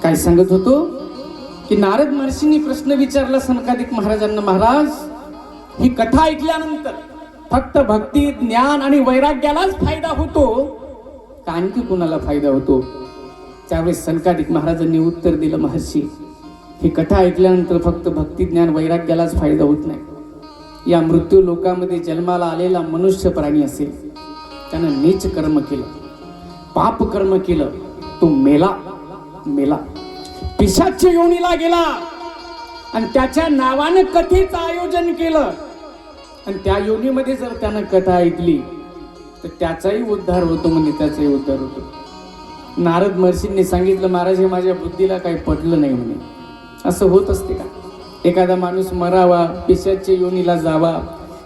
काय सांगत होतो की नारद महर्षींनी प्रश्न विचारला सनकादिक महाराजांना, महाराज ही कथा ऐकल्यानंतर फक्त भक्ती ज्ञान आणि वैराग्यालाच फायदा होतो का आणखी कुणाला फायदा होतो? त्यावेळेस सनकादिक महाराजांनी उत्तर दिलं, महर्षी ही कथा ऐकल्यानंतर फक्त भक्ती ज्ञान वैराग्यालाच फायदा होत नाही. या मृत्यू लोकामध्ये जन्माला आलेला मनुष्य प्राणी असेल, त्यानं नीच कर्म केलं, पाप कर्म केलं, तो मेला मेला पिशाच्य योनीला गेला आणि त्याच्या नावानं कथेचं आयोजन केलं आणि त्या योनीमध्ये जर त्यानं कथा ऐकली तर त्याचाही उद्धार होतो, म्हणजे त्याचाही उद्धार होतो. नारद महर्षींनी सांगितलं, महाराज हे माझ्या बुद्धीला काही पटलं नाही म्हणे. असं होत असते का? एखादा माणूस मरावा, पिशाच्य योनीला जावा,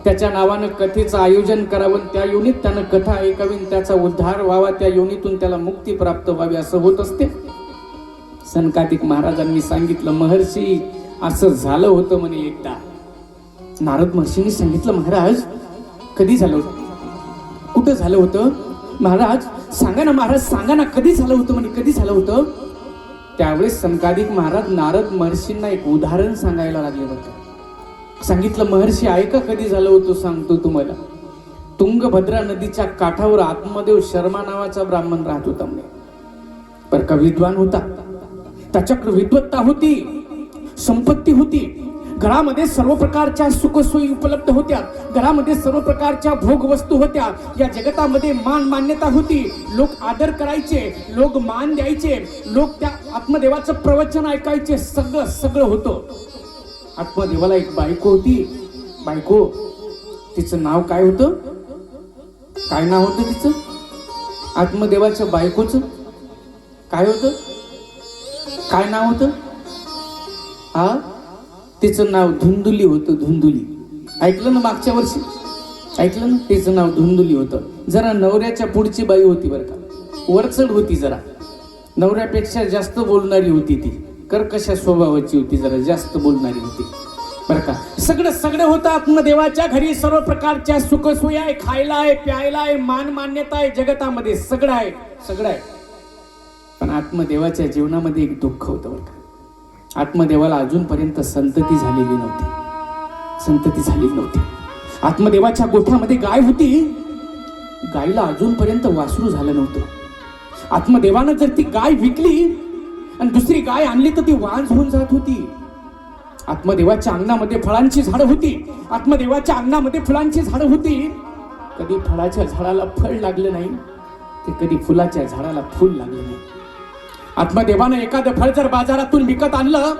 त्याच्या नावानं कथेचं आयोजन करावं, त्या योनीत त्यानं कथा ऐकावी, त्याचा उद्धार व्हावा, त्या योनीतून त्याला मुक्ती प्राप्त व्हावी, असं होत असते. सनकादिक महाराजांनी सांगितलं, महर्षी असं झालं होतं म्हणे एकदा. नारद महर्षींनी सांगितलं, महाराज कधी झालं होतं, कुठं झालं होतं? महाराज सांगा ना, महाराज सांगा ना, कधी झालं होतं म्हणे, कधी झालं होतं? त्यावेळेस सनकादिक महाराज नारद महर्षींना एक उदाहरण सांगायला लागले होते. सांगितलं, महर्षी ऐका कधी झालं होतं, सांगतो तुम्हाला. तुंगभद्रा नदीच्या काठावर आत्मदेव शर्मा नावाचा ब्राह्मण राहत होता म्हणे. पर का विद्वान होता, त्याच्याकडे विद्वत्ता होती, संपत्ती होती, घरामध्ये सर्व प्रकारच्या सुखसोयी उपलब्ध होत्या, घरामध्ये सर्व प्रकारच्या भोग वस्तू होत्या, या जगतामध्ये मान मान्यता होती, लोक आदर करायचे, लोक मान द्यायचे, लोक त्या आत्मदेवाचं प्रवचन ऐकायचे, सगळं सगळं होतं. आत्मदेवाला एक बायको होती. बायको, तिचं नाव काय होतं? काय नाव होतं तिचं? आत्मदेवाच्या बायकोचं काय होतं? काय नाव होतं? हा, तिचं नाव धुंदुली होतं. धुंदुली ऐकलं ना? मागच्या वर्षी ऐकलं ना? तिचं नाव धुंदुली होतं. जरा नवऱ्याच्या पुढची बाई होती बरं का, वरचढ होती, जरा नवऱ्यापेक्षा जास्त बोलणारी होती ती, कर्कशा स्वभावाची होती, जरा जास्त बोलणारी होती बरं का. सगळं सगळं होतं आत्मदेवाच्या घरी, सर्व प्रकारच्या सुखसोयी आहे, खायला आहे, प्यायला आहे, मान मान्यता आहे, जगतामध्ये सगळं आहे, सगळं आहे. पण आत्मदेवाच्या जीवनामध्ये एक दुःख होतं बरं का. आत्मदेवाला अजूनपर्यंत संतती झालेली नव्हती, संतती झालेली नव्हती. आत्मदेवाच्या गोठ्यामध्ये गाय होती, गायीला अजूनपर्यंत वासरू झालं नव्हतं. आत्मदेवानं जर ती गाय विकली आणि दुसरी गाय आणली तर ती वांज होऊन जात होती. आत्मदेवाच्या अंगणामध्ये फळांची झाडं होती, आत्मदेवाच्या अंगणामध्ये फुलांची झाडं होती. कधी फळाच्या झाडाला फळ लागलं नाही, ते कधी फुलाच्या झाडाला फुल लागलं नाही. आत्मदेवानं एखादं फळ जर बाजारातून विकत आणलं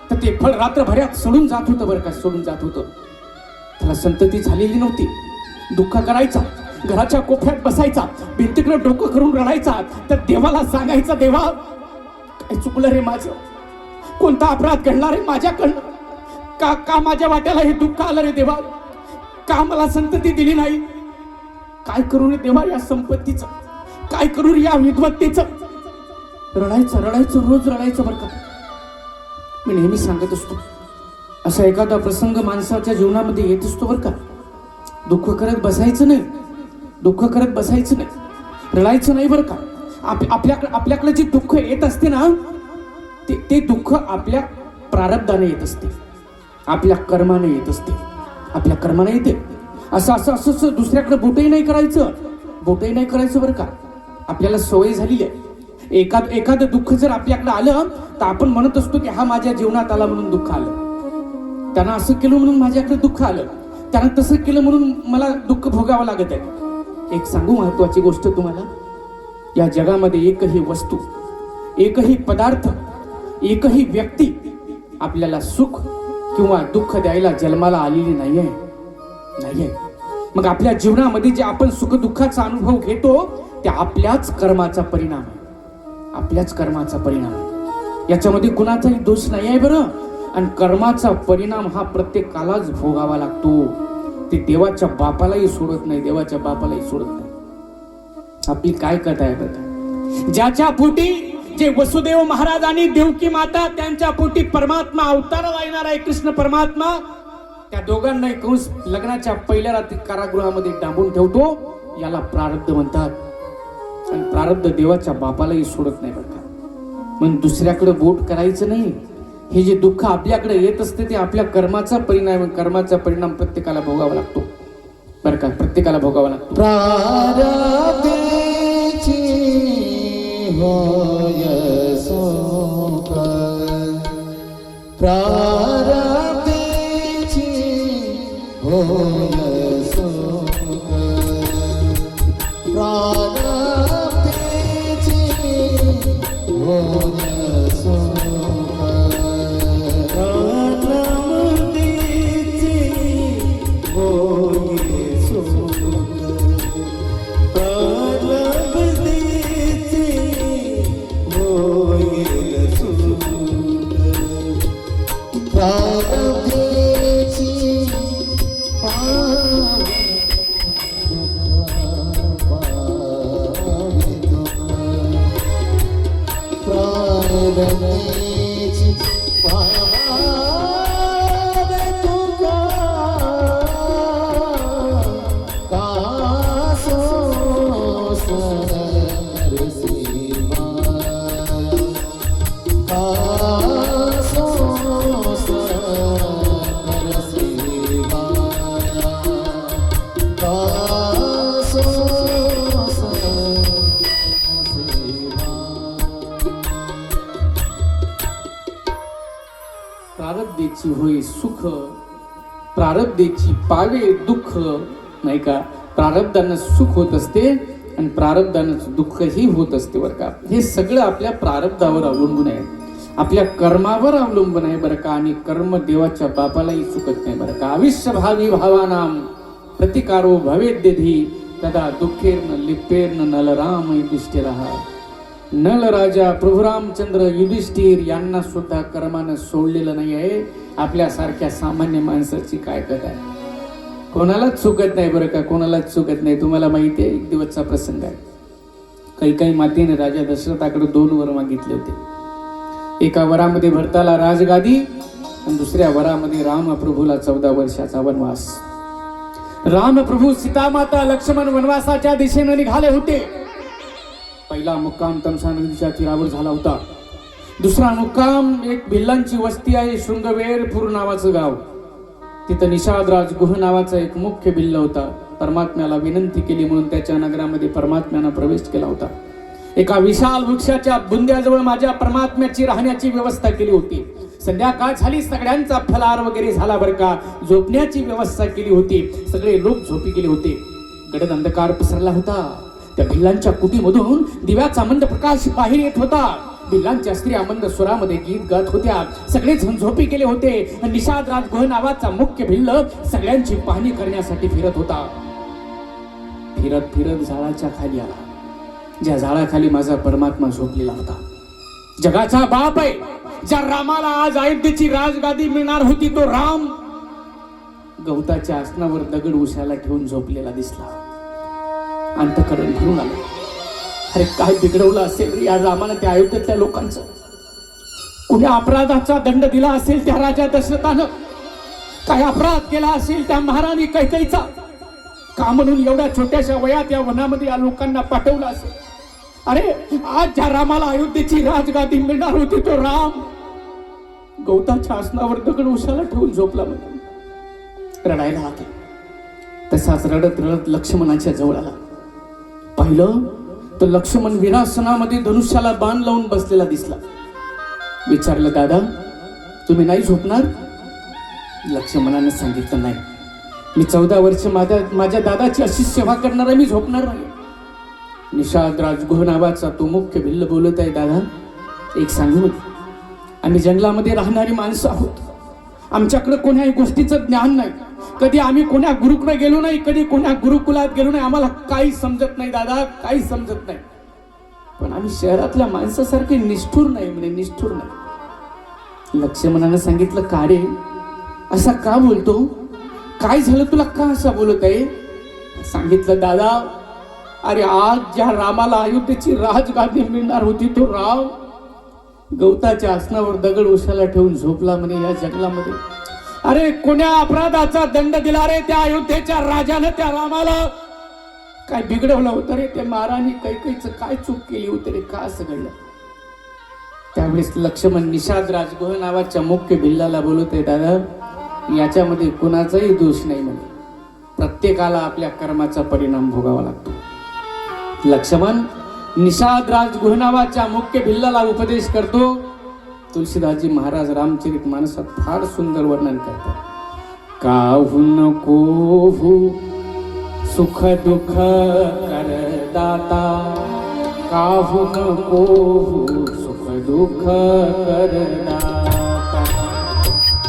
तर ते फळ रात्रभरात सोडून जात होतं बरं का, सोडून जात होतं. त्याला संतती झालेली नव्हती. दुःख करायचा, घराच्या कोपऱ्यात बसायचा, भिंतीकडे डोकं करून रडायचा, तर देवाला सांगायचा, देवा काय चुकलं रे माझं, कोणता अपराध घडला रे माझ्याकडनं, का का माझ्या वाट्याला हे दुःख आलं रे देवा, का मला संतती दिली नाही, काय करू रे देवा या संपत्तीचं, काय करू रे या विद्वत्तेचं. रडायचं रडायचं, रोज रडायचं बरं का. मी नेहमी सांगत असतो, असा एखादा प्रसंग माणसाच्या जीवनामध्ये येत असतो बरं का. दुःख करत बसायचं नाही, दुःख करत बसायचं नाही, रडायचं नाही बरं का. आपल्याकडे जे दुःख येत असते ना, ते दुःख आपल्या प्रारब्धाने येत असते, आपल्या कर्माने येत असते, आपल्या कर्माने येते. असं असं असं दुसऱ्याकडे बोटही नाही करायचं, बोटही नाही करायचं बरं का. आपल्याला सवय झालेली आहे. एखादं दुःख जर आपल्याकडे आलं तर आपण म्हणत असतो की हा माझ्या जीवनात आला म्हणून दुःख आलं, त्यानं असं केलं म्हणून माझ्याकडे दुःख आलं, त्यानं तसं केलं म्हणून मला दुःख भोगावं लागत आहे. एक सांगू महत्वाची गोष्ट तुम्हाला, या जगामध्ये एकही वस्तू, एकही पदार्थ, एकही व्यक्ती आपल्याला सुख किंवा दुःख द्यायला जन्माला आलेली नाहीये, नाहीये. मग आपल्या जीवनामध्ये जे आपण सुख दुःखाचा अनुभव घेतो ते आपल्याच कर्माचा परिणाम आहे, आपल्याच कर्माचा परिणाम आहे. याच्यामध्ये कुणाचाही दोष नाही आहे बरं. आणि कर्माचा परिणाम हा प्रत्येकालाच भोगावा लागतो. ते देवाच्या बापालाही सोडत नाही, देवाच्या बापालाही सोडत नाही. आपली काय कथा आहे बघा. ज्याच्या पोटी जे वसुदेव महाराज आणि देवकी माता, त्यांच्या पोटी परमात्मा अवताराला येणार आहे, कृष्ण परमात्मा, त्या दोघांना कंस लग्नाच्या पहिल्या रात्री कारागृहामध्ये डांबून ठेवतो. याला प्रारब्ध म्हणतात. आणि प्रारब्ध देवाच्या बापालाही सोडत नाही बरं का. म्हणून दुसऱ्याकडे बोट करायचं नाही. हे जे दुःख आपल्याकडे येत असते ते आपल्या कर्माचा परिणाम. कर्माचा परिणाम प्रत्येकाला भोगावा लागतो बरं का, प्रत्येकाला भोगावा लागतो. प्रारब्धेची होय सुख, प्रारब्धेची होय सुख, प्रारब्धेची होय सुख, प्रारब्धेची होय सुख, प्रारब्धेची होय सुख, प्रारब्धेची पावे दुःख, पावे दुःख, प्रारब्धेची पावे दुःख, कासो सरसीमा, कासो सरसीमा, कासो सरसीमा. प्रारब्धेची होय सुख, प्रारब्धेची पावे दुःख. नाही का, प्रारब्धानं सुख होत असते आणि प्रारब्धानं दुःखही होत असते बरं का. हे सगळं आपल्या प्रारब्धावर अवलंबून आहे, आपल्या कर्मावर अवलंबून आहे बरं का. आणि कर्म देवाच्या बापालाही चुकत नाही बरं का. अविश्य भावी भावानाम प्रतिकारो भवेद्यधी तदा दुःखेर्न लिप्पेर्न नलराम युधिष्ठिरः. नल राजा प्रभू रामचंद्र युधिष्ठिर यांना सुद्धा कर्मानं सोडलेलं नाही आहे. आपल्यासारख्या सामान्य माणसाची काय कथा आहे, कोणालाच चुकत नाही बरं का, कोणालाच चुकत नाही. तुम्हाला माहिती आहे, एक दिवसचा प्रसंग आहे. काही मातेने राजा दशरथाकडे 2 वर मागितले होते. एका वरामध्ये भरताला राजगादी आणि दुसऱ्या वरामध्ये रामप्रभूला 14 वर्षाचा वनवास. रामप्रभू सीतामाता लक्ष्मण वनवासाच्या दिशेने निघाले होते. पहिला मुक्काम तमसा नदीच्या तीरावर झाला होता. दुसरा मुक्काम एक भिल्लांची वस्ती आहे, शृंगवेरपूर नावाचं गाव. तिथं निषादराज गुह नावाचा एक मुख्य भिल्ल होता. परमात्म्याला विनंती केली म्हणून त्याच्या नगरामध्ये परमात्म्यानं प्रवेश केला होता. एका विशाल वृक्षाच्या बुंद्याजवळ माझ्या परमात्म्याची राहण्याची व्यवस्था केली होती. संध्याकाळ झाली, सगळ्यांचा फलार वगैरे झाला बरं का. झोपण्याची व्यवस्था केली होती, सगळे लोक झोपी गेले होते. गडद अंधकार पसरला होता. त्या भिल्लांच्या कुटीमधून दिव्याचा मंद प्रकाश बाहेर येत होता. भिल्लांच्या स्त्रिया मंद स्वरामध्ये गीत गात होत्या. सगळे जण झोपी गेले होते. निषाद राजगुह नावाचा मुख्य भिल्ल सगळ्यांची पाहणी करण्यासाठी फिरत होता. फिरत फिरत झाडाच्या खाली आला. ज्या झाडाखाली माझा परमात्मा झोपलेला होता. जगाचा बाप आहे, ज्या रामाला आज अयोध्येची राजगादी मिळणार होती, तो राम गवताच्या आसनावर दगड उशाला ठेवून झोपलेला दिसला. अंतःकरण भरून आलं. अरे काय बिघडवलं असेल रे या रामानं त्या अयोध्येतल्या लोकांचं. कुण्या अपराधाचा दंड दिला असेल त्या राजा दशरथानं. काय अपराध केला असेल त्या महाराणी कैकेयीचा. का म्हणून एवढ्या छोट्याशा वयात या वनामध्ये या लोकांना पाठवलं असेल. अरे आज ज्या रामाला अयोध्येची राजगादी मिळणार होती, तो राम गवताच्या आसनावर दगड उशाला ठेवून झोपला. म्हणजे रडायला लागला. तसाच रडत रडत लक्ष्मणाच्या जवळ आला. पाहिलं तर लक्ष्मण विरासनामध्ये धनुष्याला बाण लावून बसलेला दिसला. विचारलं, दादा तुम्ही नाही झोपणार? लक्ष्मणाने सांगितलं, नाही, मी 14 वर्ष माझ्या दादाची अशी सेवा करणारा मी झोपणार नाही. निषाद राजगुह नावाचा तो मुख्य भिल्ल बोलत आहे, दादा एक सांगू, आम्ही जंगलामध्ये राहणारी माणसं आहोत. आमच्याकडे कोण्याही गोष्टीचं ज्ञान नाही. कधी आम्ही कोण्या गुरुकडे गेलो नाही, कधी कोण्या गुरुकुलात गेलो नाही. आम्हाला काही समजत नाही दादा, काही समजत नाही. पण आम्ही शहरातल्या माणसासारखे निष्ठुर नाही, म्हणजे निष्ठुर नाही. लक्ष्मणाने सांगितलं, का रे असा का बोलतो? काय झालं तुला, का असा बोलत आहे? सांगितलं, दादा अरे आज ज्या रामाला अयोध्येची राजगादी मिळणार होती, तो राम गवताच्या आसनावर दगड उशाला ठेवून झोपला म्हणे या जंगलामध्ये. अरे कोण्या अपराधाचा दंड दिला रे त्या अयोध्येच्या राजानं त्या रामाला? काय बिघडवलं होतं रे? त्या महाराणी कैकेयीचं काय चूक केली होती रे? का असं घडलं? त्यावेळेस लक्ष्मण निषाद राजगुह नावाच्या मुख्य भिल्लाला बोलत आहे, दादा याच्यामध्ये कुणाचाही दोष नाही म्हणे, प्रत्येकाला आपल्या कर्माचा परिणाम भोगावा लागतो. लक्ष्मण निषाद राजगुह नावाच्या मुख्य भिल्लाला उपदेश करतो. तुलसीदासजी महाराज रामचरित मानसात फार सुंदर वर्णन करतात. काहून कोहू सुख दुःख करदाता, काहून कोहू सुख दुःख करदाता,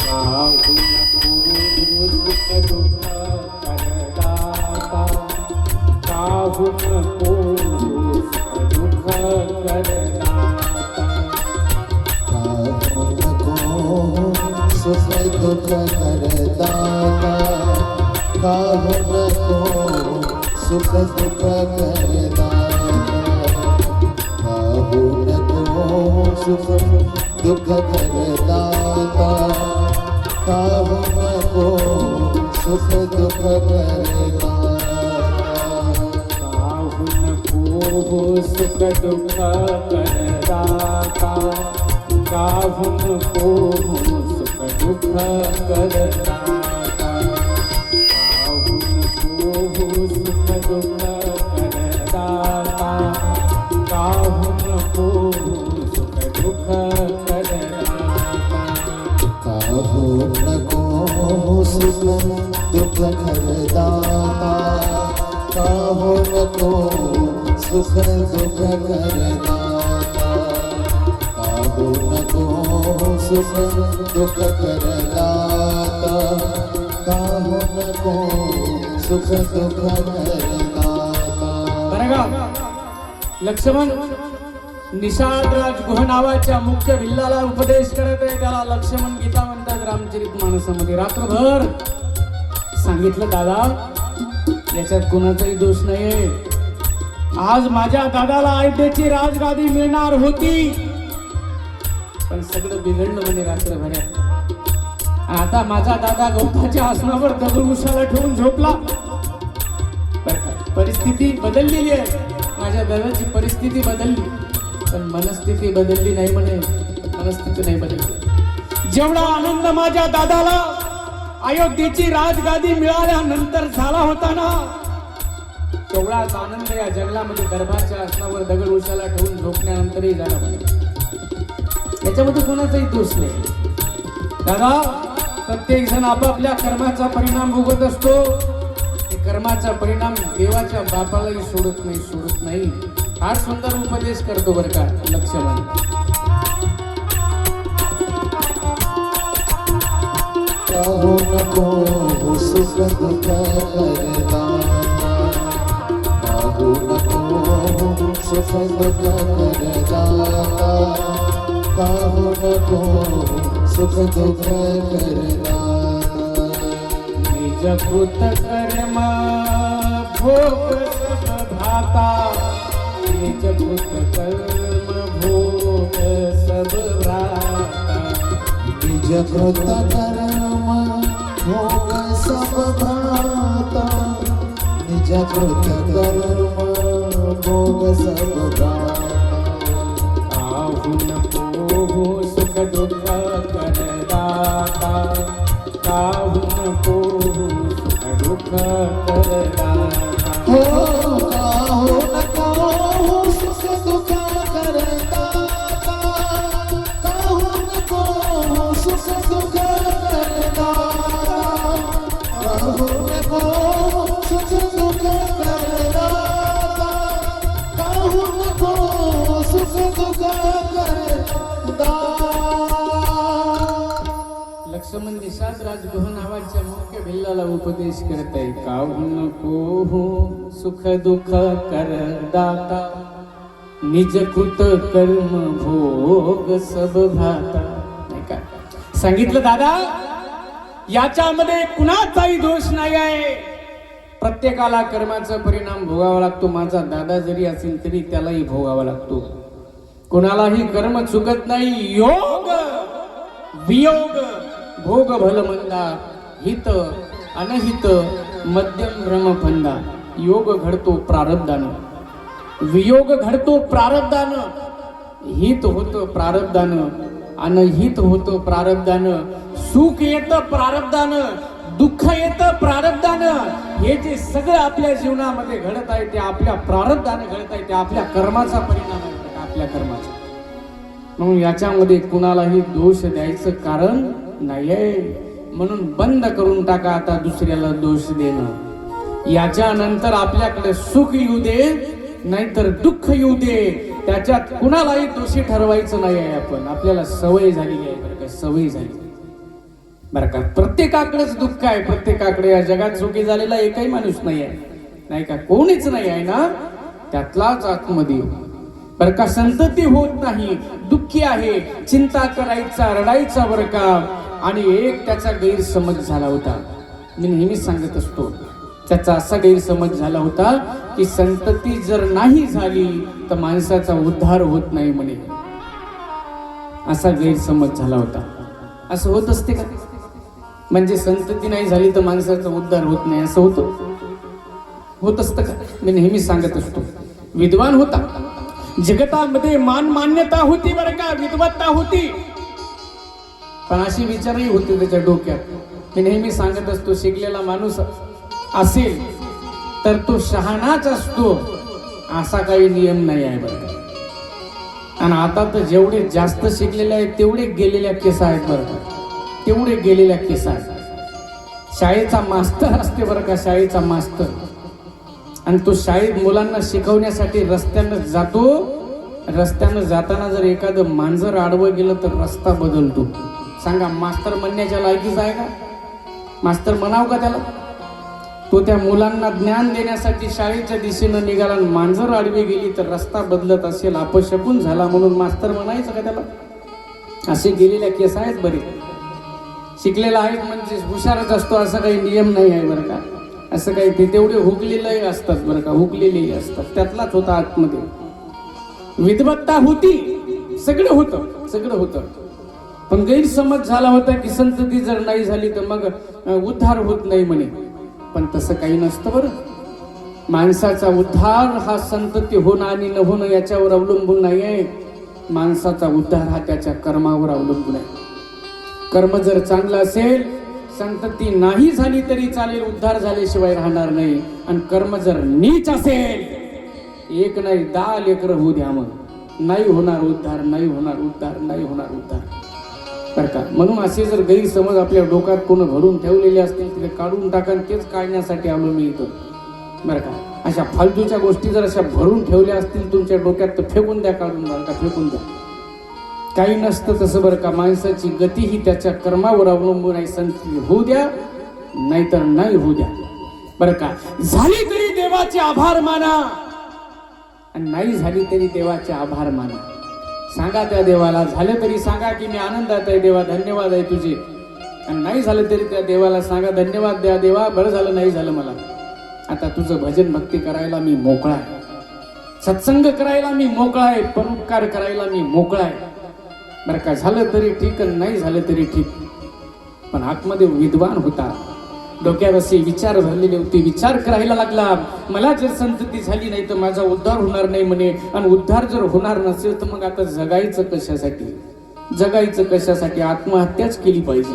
काहून कोहू सुख दुःख करदाता, काहून कोहू सुख दुःख करदाता. सुख दुख करदाता, काहून को सुख दुख करदाता, काहून को सुख दुख करदाता, काहून को सुख दुख करदाता. काहून को सुख दुःख करदाता, काहून को सुख दुःख करदाता, काहून को सुख दुःख करदाता, काहून को सुख दुःख करदाता. काहून को सुख दुख करदाता, काहून को सुख दुख करदाता, काहून को सुख दुख करदाता, काहून को सुख दुख करदाता. बरं का लक्ष्मण निषाद राजगुह नावाच्या मुख्य भिल्लाला उपदेश करत आहे. त्याला लक्ष्मण गीता म्हणतात रामचरित मानसामध्ये. रात्रभर सांगितलं, दादा याच्यात कोणाचाही दोष नाहीये. आज माझ्या दादाला अयोध्येची राजगादी मिळणार होती, पण सगळं बिघडलं म्हणे रात्रभरात. आता माझा दादा गवताच्या आसनावर दगडूशाला ठेवून झोपला. परिस्थिती बदललेली आहे, माझ्या दादाची परिस्थिती बदलली, पण मनस्थिती बदलली नाही म्हणे. मनस्थिती नाही बदलली. जेवढा आनंद माझ्या दादाला अयोध्येची राजगादी मिळाल्यानंतर झाला होता ना, तेवढाच आनंद या जंगलामध्ये गर्भाच्या आसनावर दगड उशाला ठेवून झोपण्यानंतरही झाला म्हणे. याच्यामध्ये कोणाचाही दोष नाही. दादा प्रत्येक जण आपापल्या कर्माचा परिणाम भोगत असतो. कर्माचा परिणाम देवाच्या बापालाही सोडत नाही. फार सुंदर उपदेश करतो बरं का लक्ष्मण. काहून को सुख दुख करदाता, काहून को सुख दुख करदाता, काहून को सुख दुख करदाता. निज कृत कर्म भोग सब भ्राता, निज कृत कर्म भोग सब भ्राता, निज कृत कर्म भोग सब भ्राता, निज कृत कर्म भोग सब भ्राता. काहून को सुख दुःख करदाता, काहून को सुख दुःख करदाता. हो काहून को सुख दुख करदाता, काहून को सुख दुख करदाता, काहून को सुख दुख करदाता, काहून को सुख दुख करदाता. लक्ष्मण निषाद राजगुह नावाच्या मुख्य भिल्लाला उपदेश करत आहे. काहून को सुख दुःख करदाता, निज कृत कर्म भोग सब भ्राता. नाही का सांगितलं दादा, याच्यामध्ये कुणाचाही दोष नाही आहे. प्रत्येकाला कर्माचा परिणाम भोगावा लागतो. माझा दादा जरी असेल तरी त्यालाही भोगावा लागतो. कोणालाही कर्म चुकत नाही. योग वियोग भोग भलमंदा, हित अनहित मध्यम भ्रमफंदा. योग घडतो प्रारब्धानं, वियोग घडतो प्रारब्धानं. हित होतं प्रारब्धानं, अनहित होतं प्रारब्धानं, सुख येतं प्रारब्धानं, दुःख येतं प्रारब्धानं. हे जे सगळं आपल्या जीवनामध्ये घडत आहे ते आपल्या प्रारब्धानं घडत आहे, ते आपल्या कर्माचा परिणाम आहे, आपल्या कर्माचा. म्हणून याच्यामध्ये कुणालाही दोष द्यायचं कारण नाहीये. म्हणून बंद करून टाका आता दुसऱ्याला दोष देणं. याच्यानंतर आपल्याकडे सुख येऊ दे नाहीतर दुःख येऊ दे, त्याच्यात कुणालाही दोषी ठरवायचं नाही आहे. आपल्याला सवय झालेली आहे बरं का, सवय झाली बरं का. प्रत्येकाकडेच दुःख आहे, प्रत्येकाकडे. या जगात सुखी झालेला एकही माणूस नाही आहे, नाही का, कोणीच नाही आहे ना. त्यातलाच आतमध्ये बरं का संतती होत नाही, दुःखी आहे, चिंता करायचा, रडायचा बरं का. आणि एक त्याचा गैरसमज झाला होता, मी नेहमी सांगत असतो, त्याचा असा गैरसमज झाला होता की संतती जर नाही झाली तर माणसाचा उद्धार होत नाही म्हणे. असा गैरसमज झाला होता. असं होत असते का? म्हणजे संतती नाही झाली तर माणसाचा उद्धार होत नाही असं होतं? होत असतं का? मी नेहमी सांगत असतो, विद्वान होता, जगतामध्ये मान मान्यता होती बरं का, विद्वत्ता होती, पण अशी विचारही होते त्याच्या डोक्यात. मी नेहमी सांगत असतो, शिकलेला माणूस असेल तर तो शहाणाच असतो असा काही नियम नाही आहे बरं का. आणि आता तर जेवढे जास्त शिकलेले आहेत तेवढे गेलेल्या केस आहेत बरं का, तेवढे गेलेल्या केस आहेत. शाळेचा मास्तर असते बरं का, शाळेचा मास्तर, आणि तो शाळेत मुलांना शिकवण्यासाठी रस्त्यानं जातो. रस्त्यानं जाताना जर एखादं मांजर आडवं गेलं तर रस्ता बदलतो. सांगा, मास्तर म्हणण्याच्या लायकीच आहे का? मास्तर म्हणाव का त्याला? तो त्या मुलांना ज्ञान देण्यासाठी शाळेच्या दिशेनं निघाला, मांजर आडवी गेली तर रस्ता बदलत असेल, अपशकुन झाला म्हणून मास्तर म्हणायचं का त्याला? असे गेलेल्या केस आहेत बरे. शिकलेला आहे म्हणजे हुशारच असतो असं काही नियम नाही आहे बरं का. असं काही ते तेवढे हुकलेलेही असतात बरं का, हुकलेलेही असतात. त्यातलाच होता आतमध्ये. विद्वत्ता होती, सगळं होतं, सगळं होतं, पण गैरसमज झाला होता की संतती जर नाही झाली तर मग उद्धार होत नाही म्हणे. पण तसं काही नसतं बरं. माणसाचा उद्धार हा संतती होणं आणि न होणं याच्यावर अवलंबून नाही आहे. माणसाचा उद्धार हा त्याच्या कर्मावर अवलंबून आहे. कर्म जर चांगलं असेल, संतती नाही झाली तरी चालेल, उद्धार झाल्याशिवाय राहणार नाही. आणि कर्म जर नीच असेल, एक नाही 10 लेकरं होऊ द्या, मग नाही होणार उद्धार, नाही होणार उद्धार, नाही होणार उद्धार बरं का. म्हणून असे जर गैरसमज आपल्या डोक्यात कोण भरून ठेवलेले असतील तिथे काढून टाका, तेच काढण्यासाठी आलो मी इथं बरं का. अशा फालतूच्या गोष्टी जर अशा भरून ठेवल्या असतील तुमच्या डोक्यात तर फेकून द्या, काढून बरं का, फेकून द्या. काही नसतं तसं बरं का. माणसाची गती ही त्याच्या कर्मावर अवलंबून आहे. संतती होऊ द्या नाहीतर नाही होऊ द्या बरं का. झाली तरी देवाचे आभार माना आणि नाही झाली तरी देवाचे आभार माना. सांगा त्या देवाला, झालं तरी सांगा की मी आनंदात आहे देवा, धन्यवाद आहे तुझे. आणि नाही झालं तरी त्या देवाला सांगा, धन्यवाद द्या देवा, बरं झालं नाही झालं मला, आता तुझं भजन भक्ती करायला मी मोकळा आहे, सत्संग करायला मी मोकळा आहे, परोपकार करायला मी मोकळा आहे बरं का. झालं तरी ठीक, नाही झालं तरी ठीक. पण आतमध्ये विद्वान होता, डोक्यात असे विचार भरलेले होते. विचार करायला लागला, मला जर संतती झाली नाही तर माझा उद्धार होणार नाही म्हणे. आणि उद्धार जर होणार नसेल तर मग आता जगायचं कशासाठी? जगायचं कशासाठी? आत्महत्याच केली पाहिजे,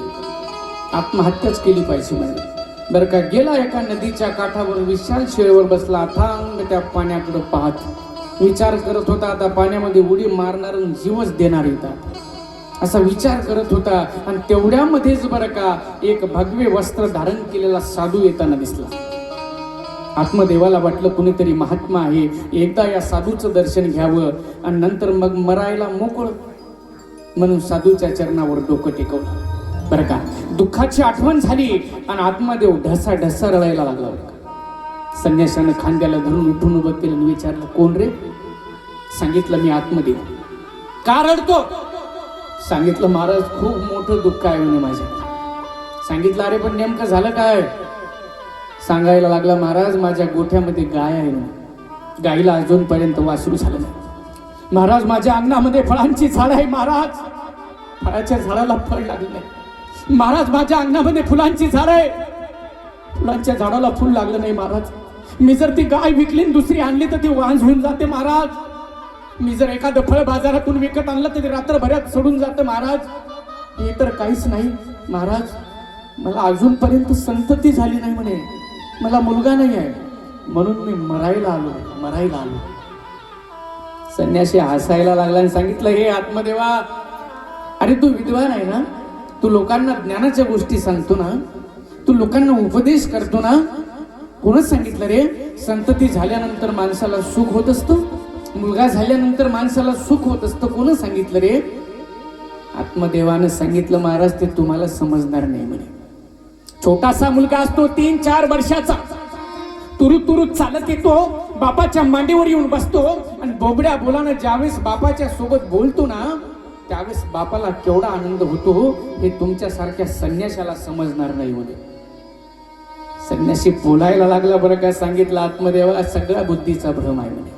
आत्महत्याच केली पाहिजे म्हणजे बरं का. गेला एका नदीच्या काठावर, विशाल शिळेवर बसला, अथांग त्या पाण्याकडे पाहत विचार करत होता. आता पाण्यामध्ये उडी मारणार आणि जीवच देणार येतात असा विचार करत होता. आणि तेवढ्यामध्येच बरं का एक भगवे वस्त्र धारण केलेला साधू येताना दिसला. आत्मदेवाला वाटलं कुणीतरी महात्मा आहे, एकदा या साधूचं दर्शन घ्यावं आणि नंतर मग मरायला मोकळं, म्हणून साधूच्या चरणावर डोकं टेकवलं बरं का. दुःखाची आठवण झाली आणि आत्मदेव ढसा ढसा रडायला लागला बरं का. संन्याशानं खांद्याला धरून उठून उभं केलं आणि विचारलं, कोण रे? सांगितलं, मी आत्मदेव. का रडतो? सांगितलं, महाराज खूप मोठं दुःख आहे म्हणे माझ्या. सांगितलं, अरे पण नेमकं झालं काय? सांगायला लागला, महाराज माझ्या गोठ्यामध्ये गाय आहे म्हणे, गाईला अजूनपर्यंत वासरू झालं नाही. महाराज माझ्या अंगणामध्ये फळांची झाड आहे महाराज, फळाच्या झाडाला फळ लागलं नाही. महाराज माझ्या अंगणामध्ये फुलांची झाड आहे, फुलांच्या झाडाला फुल लागलं नाही महाराज. मी जर ती गाय विकली दुसरी आणली तर ती वांज होऊन जाते महाराज. मी जर एखादं फळ बाजारातून विकत आणलं तर ते रात्रभरात सोडून जातं महाराज. हे तर काहीच नाही महाराज, मला अजूनपर्यंत संतती झाली नाही म्हणे, मला मुलगा नाही आहे, म्हणून मी मरायला आलो. संन्यासी हसायला लागला आणि सांगितलं, हे आत्मदेवा, अरे तू विद्वान आहे ना, तू लोकांना ज्ञानाच्या गोष्टी सांगतो ना, तू लोकांना उपदेश करतो ना, कोणच सांगितलं रे संतती झाल्यानंतर माणसाला सुख होत असतं, मुलगा झाल्यानंतर माणसाला सुख होत असतं, कोण सांगितलं रे? आत्मदेवानं सांगितलं, महाराज ते तुम्हाला समजणार नाही म्हणे. छोटासा मुलगा असतो 3-4 वर्षाचा, तुरु चालत येतो, बापाच्या मांडीवर येऊन बसतो आणि बोबड्या बोलानं ज्यावेळेस बापाच्या सोबत बोलतो ना, त्यावेळेस बापाला केवढा आनंद होतो हे तुमच्यासारख्या संन्याशाला समजणार नाही म्हणे. संन्यासी बोलायला लागला बरं का, सांगितलं आत्मदेवा सगळ्या बुद्धीचा भ्रम आहे म्हणे.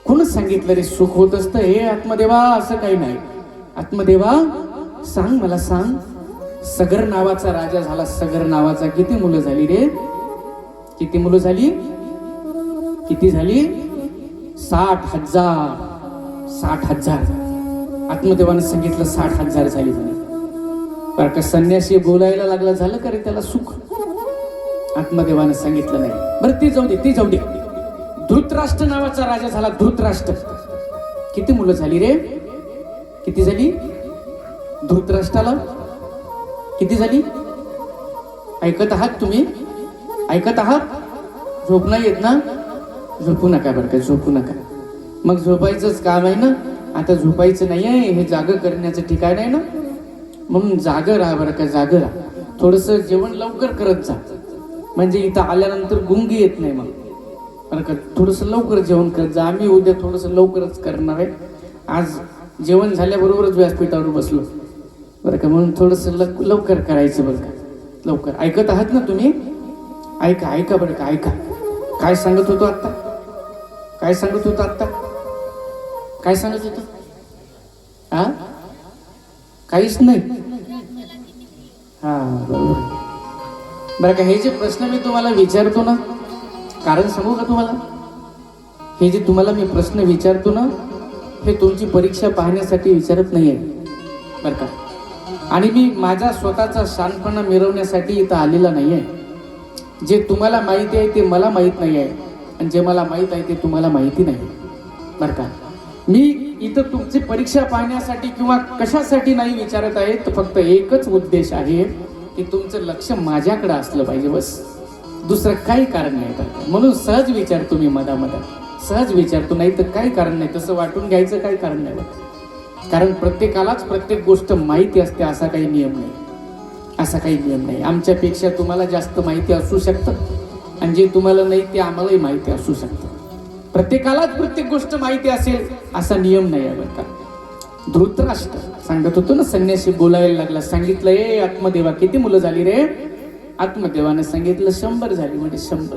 कोणच सांगितलं रे सुख होत असतं? हे आत्मदेवा असं काही नाही. आत्मदेवा सांग, मला सांग, सगर नावाचा राजा झाला, सगर नावाचा, किती मुलं झाली रे? किती मुलं झाली? किती झाली? 60,000. 60,000. आत्मदेवानं सांगितलं 60,000 झाली म्हणे. बरं का, संन्यासी बोलायला लागला, झालं का रे त्याला सुख? आत्मदेवानं सांगितलं नाही. बरं ते जाऊ दे. धृतराष्ट्र नावाचा राजा झाला, धृतराष्ट्र. किती मुलं झाली रे? किती झाली? धृतराष्ट्राला किती झाली? ऐकत आहात तुम्ही? ऐकत आहात? झोप नाही येत ना? झोपू नका बरं का, झोपू नका. मग झोपायचंच काम आहे ना, आता झोपायचं नाही आहे, हे जाग करण्याचं ठिकाण आहे ना, म्हणून जाग राहा बरं का, जाग राहा. थोडंसं जेवण लवकर करत जा, म्हणजे इथं आल्यानंतर गुंगी येत नाही. मग बरं का, थोडंसं लवकर जेवण करत जा. आम्ही उद्या थोडंसं लवकरच करणार आहे, आज जेवण झाल्याबरोबरच व्यासपीठावर बसलो बरं का, म्हणून थोडंसं लवकर करायचं बरं का, लवकर. ऐकत आहात ना तुम्ही? ऐका बरं का, ऐका. काय सांगत होतो आत्ता? काय सांगत होतो? हा, काहीच नाही. हा बरोबर. बरं का, हे जे प्रश्न मी तुम्हाला विचारतो ना, कारण सांगू का तुम्हाला? हे जे तुम्हाला मी प्रश्न विचारतो ना, हे तुमची परीक्षा पाहण्यासाठी विचारत नाही आहे बरं का, आणि मी माझा स्वतःचा शहाणपणा मिरवण्यासाठी इथं आलेला नाही आहे. जे तुम्हाला माहिती आहे ते मला माहीत नाही आहे, आणि जे मला माहीत आहे ते तुम्हाला माहिती नाही बरं का. मी इथं तुमची परीक्षा पाहण्यासाठी किंवा कशासाठी नाही विचारत आहे, तर फक्त एकच उद्देश आहे की तुमचं लक्ष माझ्याकडे असलं पाहिजे, बस. दुसरं काही कारण नाही बरं का. म्हणून सहज विचारतो मी, मधामधात सहज विचारतो, नाही तर काही कारण नाही. तसं वाटून घ्यायचं काही कारण नाही बरं, कारण प्रत्येकालाच प्रत्येक गोष्ट माहिती असते असा काही नियम नाही, असा काही नियम नाही. आमच्यापेक्षा तुम्हाला जास्त माहिती असू शकतं, आणि जे तुम्हाला नाही ते आम्हालाही माहिती असू शकतं. प्रत्येकालाच प्रत्येक गोष्ट माहिती असेल असा नियम नाही आहे बरं का. धृतराष्ट्र सांगत होतो ना, संन्यासी बोलायला लागला, सांगितलं, ए आत्मदेवा किती मुलं झाली रे? आत्मदेवाने सांगितलं 100 झाली म्हणजे 100.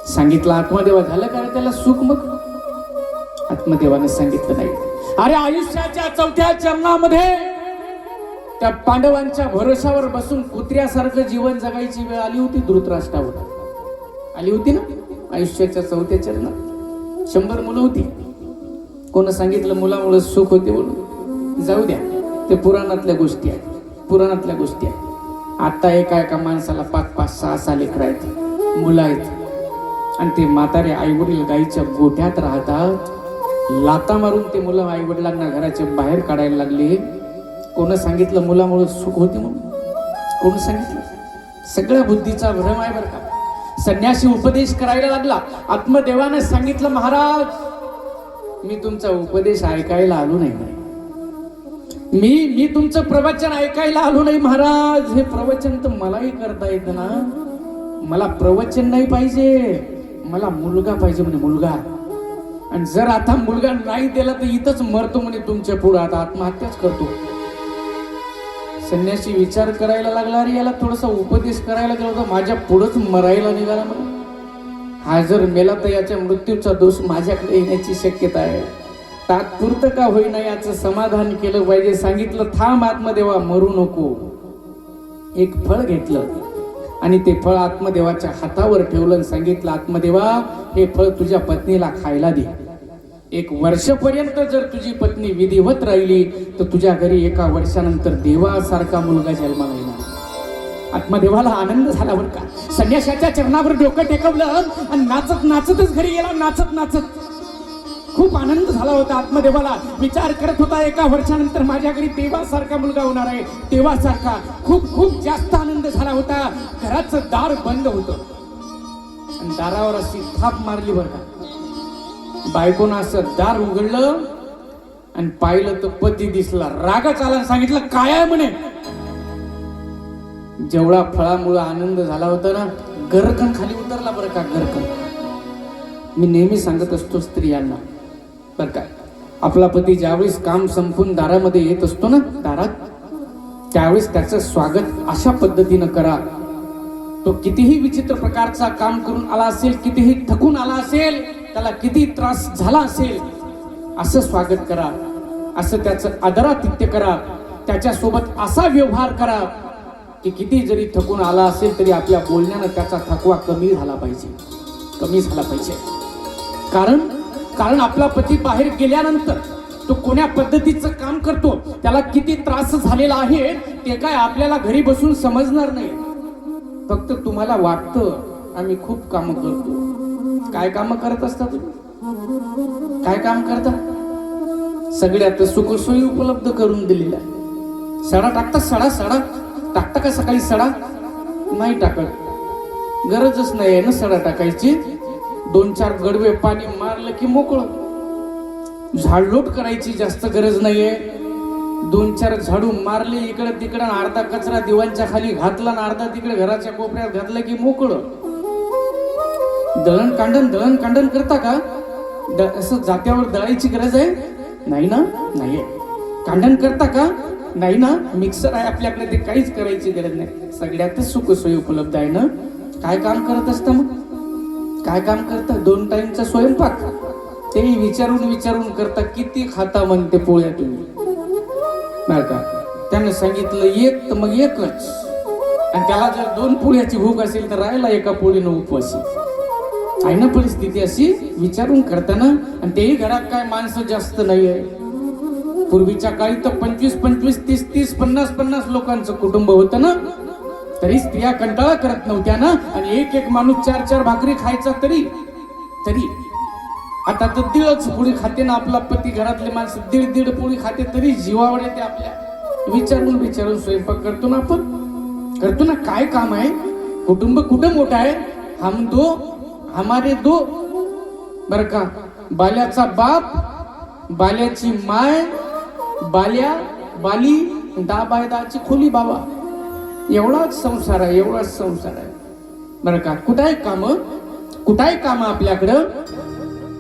सांगितलं आत्मदेवा, झालं का रे त्याला सुख? मग आत्मदेवाने सांगितलं नाही. अरे आयुष्याच्या 4थ्या चरणामध्ये त्या पांडवांच्या भरोशावर बसून कुत्र्यासारखं जीवन जगायची वेळ आली होती धृतराष्ट्रावर, आली होती ना. आयुष्याच्या 4थ्या चरणात 100 मुलं होती. कोण सांगितलं मुलामुळे सुख होते म्हणून? जाऊ द्या, ते पुराणातल्या गोष्टी आहेत. आता एका माणसाला 5-5, 6-6 लेकरं आहेत, मुलं आहेत, आणि ते म्हातारे आई वडील गाईच्या गोठ्यात राहतात. लाता मारून ते मुलं आई वडिलांना घराच्या बाहेर काढायला लागले. कोण सांगितलं मुलामुळे सुख होते म्हणून? कोण सांगितलं? सगळ्या बुद्धीचा भ्रम आहे बरं का. संन्यासी उपदेश करायला लागला. आत्मदेवाने सांगितलं, महाराज मी तुमचा उपदेश ऐकायला आलो नाही, मी तुमचं प्रवचन ऐकायला आलो नाही महाराज. हे प्रवचन तर मलाही करता येतं ना, मला प्रवचन नाही पाहिजे, मला मुलगा पाहिजे म्हणे, मुलगा. आणि जर आता मुलगा नाही दिला तर इथंच मरतो म्हणे तुमच्या पुढे, आता आत्महत्याच करतो. संन्यासी विचार करायला लागला, अरे याला थोडासा उपदेश करायला गेला होता, माझ्या पुढंच मरायला निघाला म्हणे. हा जर मेला तर याच्या मृत्यूचा दोष माझ्याकडे येण्याची शक्यता आहे. तात्पुरतं का होईना याचं समाधान केलं पाहिजे. सांगितलं, थांब आत्मदेवा, मरू नको. एक फळ घेतलं आणि ते फळ आत्मदेवाच्या हातावर ठेवलं आणि सांगितलं, आत्मदेवा हे फळ तुझ्या पत्नीला खायला दे. 1 वर्षपर्यंत जर तुझी पत्नी विधिवत राहिली तर तुझ्या घरी 1 वर्षानंतर देवासारखा मुलगा जन्माला येणार. आत्मदेवाला आनंद झाला बरं का. संन्याशाच्या चरणावर डोकं टेकवलं आणि नाचत नाचतच घरी गेला. नाचत नाचत खूप आनंद झाला होता आत्मदेवाला. विचार करत होता 1 वर्षानंतर माझ्या घरी देवासारखा मुलगा होणार आहे. देवासारखा खूप खूप जास्त आनंद झाला होता. घराचं दार बंद होतं आणि दारावर अशी थाप मारली बरं का. बायकोनं असं दार उघडलं आणि पाहिलं तर पती दिसला. रागाच आला आणि सांगितलं काय आहे म्हणे. जेवढा फळामुळे आनंद झाला होता ना, गरकन खाली उतरला बरं का. गरकन मी नेहमी सांगत असतो स्त्रियांना बरं का, आपला पती ज्यावेळेस काम संपून दारामध्ये येत असतो ना दारात, त्यावेळेस त्याचं स्वागत अशा पद्धतीनं करा. तो कितीही विचित्र प्रकारचा काम करून आला असेल, कितीही थकून आला असेल, त्याला किती त्रास झाला असेल, असं स्वागत करा. असं त्याचं आदरातिथ्य करा. त्याच्यासोबत असा व्यवहार करा की किती जरी थकून आला असेल तरी आपल्या बोलण्यानं त्याचा थकवा कमी झाला पाहिजे. कमी झाला पाहिजे. कारण आपला पती बाहेर गेल्यानंतर तो कोण्या पद्धतीचं काम करतो, त्याला किती त्रास झालेला आहे ते काय आपल्याला घरी बसून समजणार नाही. फक्त तुम्हाला वाटतं आम्ही खूप कामं करतो. काय कामं करत असता तुम्ही? काय काम करता? सगळ्यात सुखसोयी उपलब्ध करून दिलेल्या. सडा टाकता. सडा टाकता का सकाळी? सडा नाही टाकत. गरजच नाही आहे ना सडा टाकायची. 2-4 गडवे पाणी मारलं की मोकळं. झाडलोट करायची जास्त गरज नाहीये. 2-4 झाडू मारले इकडे तिकडे, अर्धा कचरा दिवाणच्या खाली घातला आणि अर्धा तिकडे घराच्या कोपऱ्यात घातला की मोकळं. दळण कांडण करता का? असं जात्यावर दळायची गरज आहे? नाही ना. नाहीये. कांडण करता का? नाही ना. मिक्सर आहे आपल्याकडे, ते काहीच करायची गरज नाही. सगळ्यातच सुखसोयी उपलब्ध आहे ना. काय काम करत असता मग? काय काम करता? 2 टाइमचा स्वयंपाक तेही विचारून करता. किती खाता म्हणते पोळ्या तुम्ही? नाही का. त्यानं सांगितलं 1 तर मग 1च. आणि त्याला जर 2 पोळ्याची भूक असेल तर राहिला 1 पोळीनं उपवासी. आहे ना परिस्थिती अशी. विचारून करताना. आणि तेही घरात काय माणसं जास्त नाही आहे. पूर्वीच्या काळी तर 25-25, 30-30, 50-50 लोकांचं कुटुंब होतं ना, तरी स्त्रिया कंटाळा करत नव्हत्या ना. आणि एक माणूस 4-4 भाकरी खायचा तरी आता तर 1.5 पोळी खाते ना आपला पती. घरातले माणसं 1.5 पोळी खाते तरी जीवावर येते आपल्या. विचारून स्वयंपाक करतो ना आपण. करतो ना. काय काम आहे? कुटुंब कुठं मोठं आहे? हम दो हमारे दो बर का. बाल्याचा बाप, बाल्याची माय, बाल्या बाली, दाबायदाची खोली बाबा. एवढाच संसार आहे. बरं का. कुठाय काम आपल्याकडं?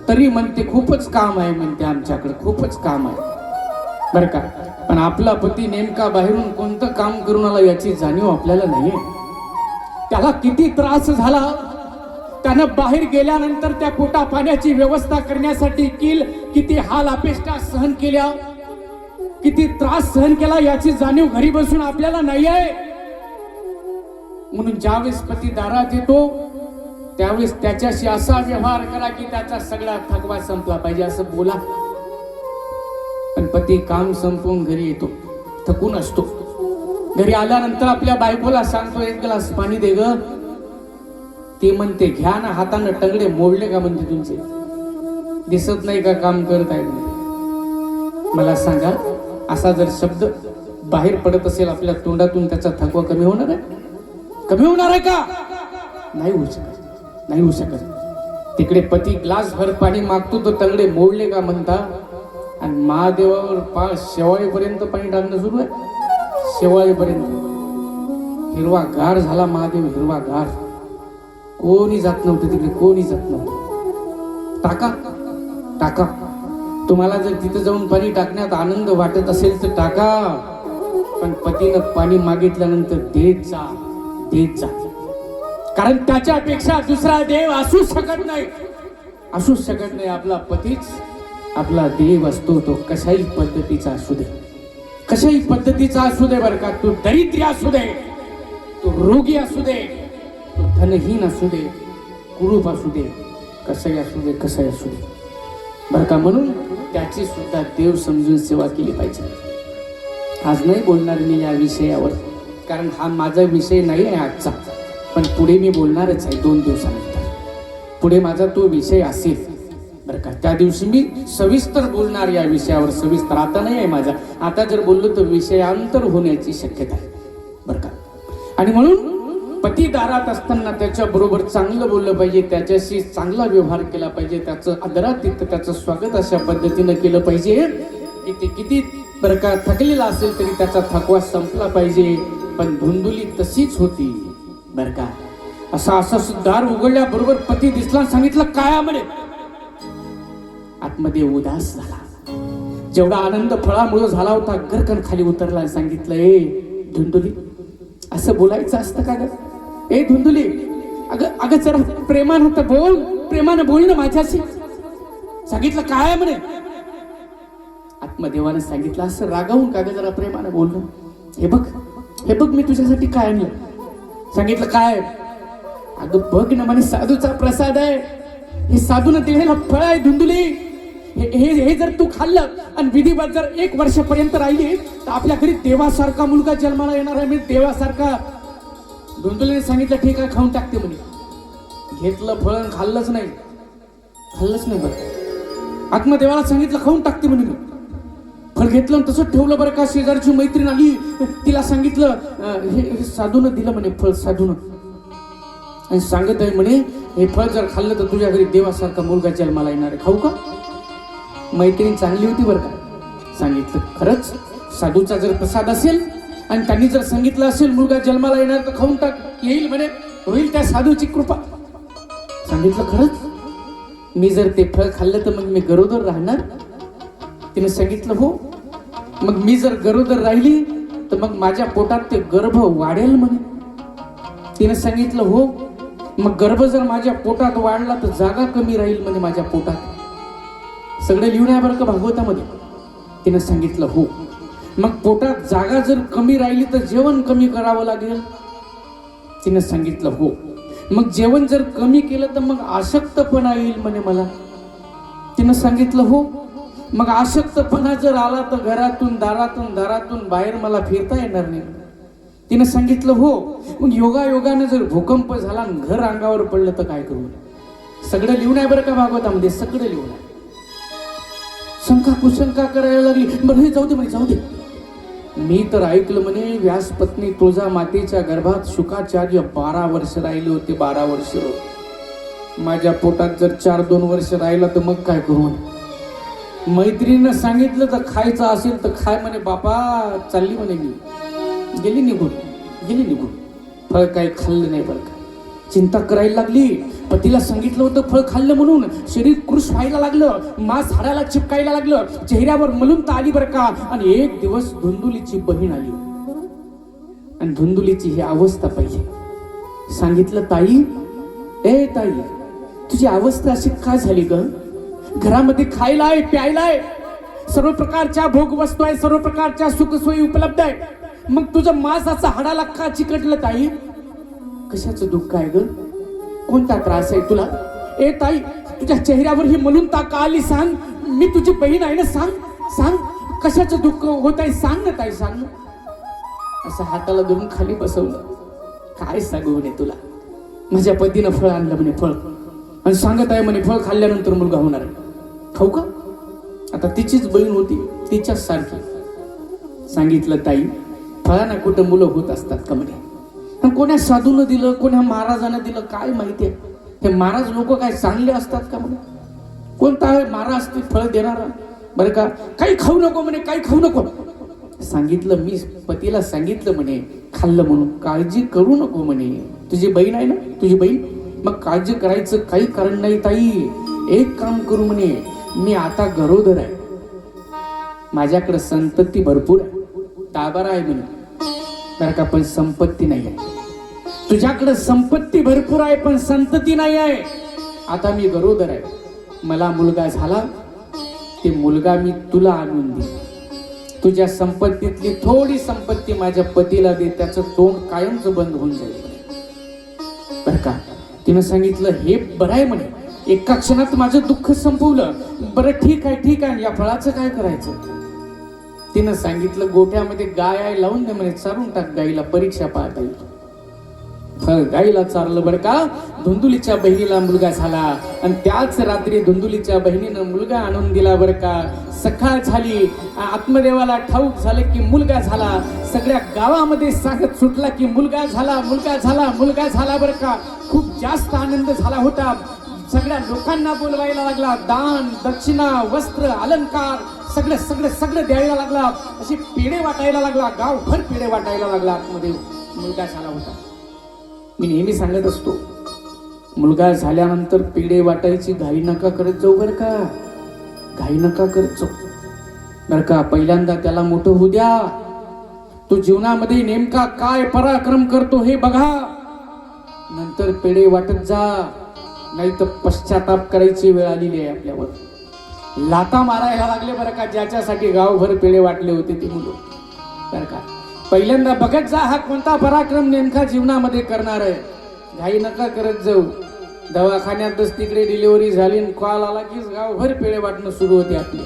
तरी म्हणते खूपच काम आहे म्हणते आमच्याकडे. खूपच काम आहे बरं का. पण आपला पती नेमका बाहेरून कोणतं काम करून आला याची जाणीव आपल्याला नाहीये. त्याला किती त्रास झाला. त्यानं बाहेर गेल्यानंतर त्या पोटा पाण्याची व्यवस्था करण्यासाठी किती हाल अपेष्टा सहन केल्या, किती त्रास सहन केला याची जाणीव घरी बसून आपल्याला नाही आहे. म्हणून ज्यावेळेस पती दारात येतो त्यावेळेस त्याच्याशी असा व्यवहार करा की त्याचा सगळा थकवा संपला पाहिजे. असं बोला. पण पती काम संपवून घरी येतो, थकून असतो. घरी आल्यानंतर आपल्या बायकोला सांगतो 1 ग्लास पाणी दे ग. ती म्हणते घ्या ना हातानं. टंगडे मोडले का म्हणते तुमचे? दिसत नाही का काम करत आहे? मला सांगा, असा जर शब्द बाहेर पडत असेल आपल्या तोंडातून, त्याचा थकवा कमी होणार आहे? कमी होणार आहे का? नाही होऊ शकत. तिकडे पती ग्लास भर पाणी मागतो तर तंगडे मोडले का म्हणता. आणि महादेवावर पाळ शेवाळीपर्यंत पाणी टाकणं सुरू आहे. शेवाळीपर्यंत. हिरवा गार झाला महादेव. हिरवा गार. कोणी जात नव्हतं तिकडे. कोणी जात नव्हतं. टाका. तुम्हाला जर तिथं जाऊन पाणी टाकण्यात आनंद वाटत असेल तर टाका. पण पतीनं पाणी मागितल्यानंतर देत जा. कारण त्याच्यापेक्षा दुसरा देव असू शकत नाही. आपला पतीच आपला देव असतो. तो कशाही पद्धतीचा असू दे बरं का. तो दरिद्री असू दे, तो रोगी असू दे, तो धनहीन असू दे, कुरूप असू दे, कसाही असू दे. बरं का. म्हणून त्याची सुद्धा देव समजून सेवा केली पाहिजे. आज नाही बोलणार मी या विषयावर, कारण हा माझा विषय नाही आहे आजचा, पण पुढे मी बोलणारच आहे 2 दिवसानंतर. पुढे माझा तो विषय असेल बरं का. त्या दिवशी मी सविस्तर बोलणार या विषयावर, सविस्तर. आता नाही आहे माझा. आता जर बोललो तर विषयांतर होण्याची शक्यता आहे बरं का. आणि म्हणून पती दारात असताना त्याच्याबरोबर चांगलं बोललं पाहिजे, त्याच्याशी चांगला व्यवहार केला पाहिजे, त्याचं आदरातिथ्य, त्याचं स्वागत अशा पद्धतीनं केलं पाहिजे की ते किती बरं का थकलेला असेल तरी त्याचा थकवा संपला पाहिजे. पण धुंदुली तशीच होती बरं का. असं दार उघडल्याबरोबर पती दिसला, सांगितलं काय म्हणे. आतमध्ये उदास झाला. जेवढा आनंद फळामुळे झाला होता गरकन खाली उतरला. सांगितलं ए धुंदुली, असं बोलायचं असतं का ग. ए धुंदुली, अगं जरा प्रेमानं तर बोल, प्रेमानं बोल ना माझ्याशी. सांगितलं काय म्हणे. आत्मदेवानं सांगितलं असं रागावून का ग, जरा प्रेमानं बोलणं. हे बघ मी तुझ्यासाठी काय आणलं. सांगितलं काय. अगं बघ ना म्हणे, साधूचा प्रसाद आहे, हे साधूनं दिलेला फळ आहे धुंदुली. हे जर तू खाल्लं आणि विधिवत जर 1 वर्षापर्यंत राहिली तर आपल्या घरी देवासारखा मुलगा जन्माला येणार आहे. मी देवासारखा. धुंदुलीने सांगितलं ठीक आहे, खाऊन टाकते म्हणे. घेतलं फळ, खाल्लंच नाही बरं. आत्मदेवाला सांगितलं खाऊन टाकते म्हणे मी. फळ घेतलं तसंच ठेवलं बरं का. शेजारची मैत्रीण आली, तिला सांगितलं हे साधूनं दिलं म्हणे फळ, साधूनं. आणि सांगत आहे म्हणे हे फळ जर खाल्लं तर तुझ्या घरी देवासारखा मुलगा जन्माला येणार आहे, खाऊ का. मैत्रीण चांगली होती बरं का. सांगितलं खरंच साधूचा जर प्रसाद असेल आणि त्यांनी जर सांगितलं असेल मुलगा जन्माला येणार तर खाऊन टाक, येईल म्हणे, होईल त्या साधूची कृपा. सांगितलं खरंच मी जर ते फळ खाल्लं तर मग मी गरोदर राहणार. तिने सांगितलं हो. मग मी जर गरोदर राहिली तर मग माझ्या पोटात ते गर्भ वाढेल म्हणे. तिने सांगितलं हो. मग गर्भ जर माझ्या पोटात वाढला तर जागा कमी राहील म्हणे माझ्या पोटात. सगळं लिहून आहे बरं का भागवतामध्ये. तिने सांगितलं हो. मग पोटात जागा जर कमी राहिली तर जेवण कमी करावं लागेल. तिने सांगितलं हो. मग जेवण जर कमी केलं तर मग आशक्तपणा येईल म्हणे मला. तिने सांगितलं हो. मग आशक्तपणा जर आला तर घरातून दारातून बाहेर मला फिरता येणार नाही. तिने सांगितलं हो. मग योगानं जर भूकंप झाला आणि घर अंगावर पडलं तर काय करू. सगळं लिहून आहे बरं का भागवतामध्ये, सगळं लिहून आहे. शंका कुशंका करायला लागली. बरं हे जाऊ दे म्हणे, जाऊ दे. मी तर ऐकलं म्हणे व्यास पत्नी तुळजा मातेच्या गर्भात शुकाचार्य 12 वर्ष राहिले होते. 12 वर्ष. माझ्या पोटात जर 4-2 वर्ष राहिला तर मग काय करू. मैत्रिणीनं सांगितलं तर खायचं असेल तर खाय म्हणे. बापा चालली म्हणे मी. गेली निघून. फळ काही खाल्लं नाही बरं का. चिंता करायला लागली. पतीला सांगितलं होतं फळ खाल्लं म्हणून शरीर कृश व्हायला लागलं, मांस हाडाला चिपकायला लागलं, चेहऱ्यावर मलुमता आली बरं का. आणि एक दिवस धुंदुलीची बहीण आली आणि धुंदुलीची ही अवस्था पाहिजे. सांगितलं ताई, ए ताई, तुझी अवस्था अशी काय झाली ग. घरामध्ये खायला आहे, प्यायला आहे, सर्व प्रकारच्या भोग वस्तू आहे, सर्व प्रकारच्या सुखसोयी उपलब्ध आहे, मग तुझं मांसाचा हाडाला का चिकटलं ताई. कशाचं दुःख आहे ग, कोणता त्रास आहे तुला. ए ताई, तुझ्या चेहऱ्यावर ही मलुमता का आली सांग. मी तुझी बहीण आहे ना, सांग कशाचं दुःख होत आहे, सांग ना ताई, सांग. असं हाताला धरून खाली बसवलं. काय सांगू म्हणे तुला. माझ्या पतीनं फळ आणलं म्हणे, फळ, आणि सांगत आहे म्हणे फळ खाल्ल्यानंतर मुलगा होणार आहे, खाऊ का. आता तिचीच बहीण होती, तिच्याच सारखी. सांगितलं ताई, फळांना कुठं मुलं होत असतात का म्हणे. कोण्या साधूनं दिलं, कोण्या महाराजानं दिलं, काय माहिती आहे. हे महाराज लोक काय चांगले असतात का म्हणे. कोणता महाराज ते फळ देणारा बरं का. काही खाऊ नको म्हणे, काही खाऊ नको. सांगितलं मी पतीला सांगितलं म्हणे खाल्लं म्हणून काळजी करू नको म्हणे. तुझी बहीण आहे ना, तुझी बहीण, मग काळजी करायचं काही कारण नाही ताई. एक काम करू म्हणे, मी आता गरोदर आहे, माझ्याकडे संपत्ती भरपूर आहे, ताबारा आहे म्हणे बरं का, पण संपत्ती नाही आहे. तुझ्याकडे संपत्ती भरपूर आहे पण संतती नाही आहे. आता मी गरोदर आहे, मला मुलगा झाला, ते मुलगा मी तुला आणून दे. तुझ्या संपत्तीतली थोडी संपत्ती माझ्या पतीला दे, त्याचं तोंड कायमच बंद होऊन जाईल बरं का. तिनं सांगितलं हे बरं आहे म्हणे, एका क्षणात माझं दुःख संपवलं. बरं ठीक आहे, या फळाचं काय करायचं? तिनं सांगितलं, गोठ्यामध्ये गाय आहे, लावून दे म्हणे, चारून टाक गाईला, परीक्षा पाहता येईल. फळ गाईला चारलं बरं का. धुंदुलीच्या बहिणीला मुलगा झाला आणि त्याच रात्री धुंदुलीच्या बहिणीनं मुलगा आणून दिला बरं का. सकाळ झाली, आत्मदेवाला ठाऊक झालं की मुलगा झाला. सगळ्या गावामध्ये सांगत सुटला की मुलगा झाला, मुलगा झाला, मुलगा झाला बरं का. खूप जास्त आनंद झाला होता. सगळ्या लोकांना बोलवायला लागला. दान, दक्षिणा, वस्त्र, अलंकार सगळं सगळं सगळं द्यायला लागला. असे पेढे वाटायला लागला, गावभर पेढे वाटायला लागला. आतमध्ये मुलगा झाला होता. मी नेहमी सांगत असतो, मुलगा झाल्यानंतर पेढे वाटायची घाई नका करत जाऊ बरं का. घाई नका करत जाऊ बरं का. पहिल्यांदा त्याला मोठं होऊ द्या. तो जीवनामध्ये नेमका काय पराक्रम करतो हे बघा, नंतर पेढे वाटत जा. नाही तर पश्चाताप करायची वेळ आलेली आहे आपल्यावर. लाता मारायला लागले बरं का, ज्याच्यासाठी गावभर पेढे वाटले होते ते मुलं बरं का. पहिल्यांदा बघत जा, हा कोणता पराक्रम नेमका जीवनामध्ये करणार आहे. घाई नका करत जाऊ. दवाखान्यातच तिकडे डिलिव्हरी झाली, कॉल आला की गावभर पेढे वाटणं सुरू होते आपले.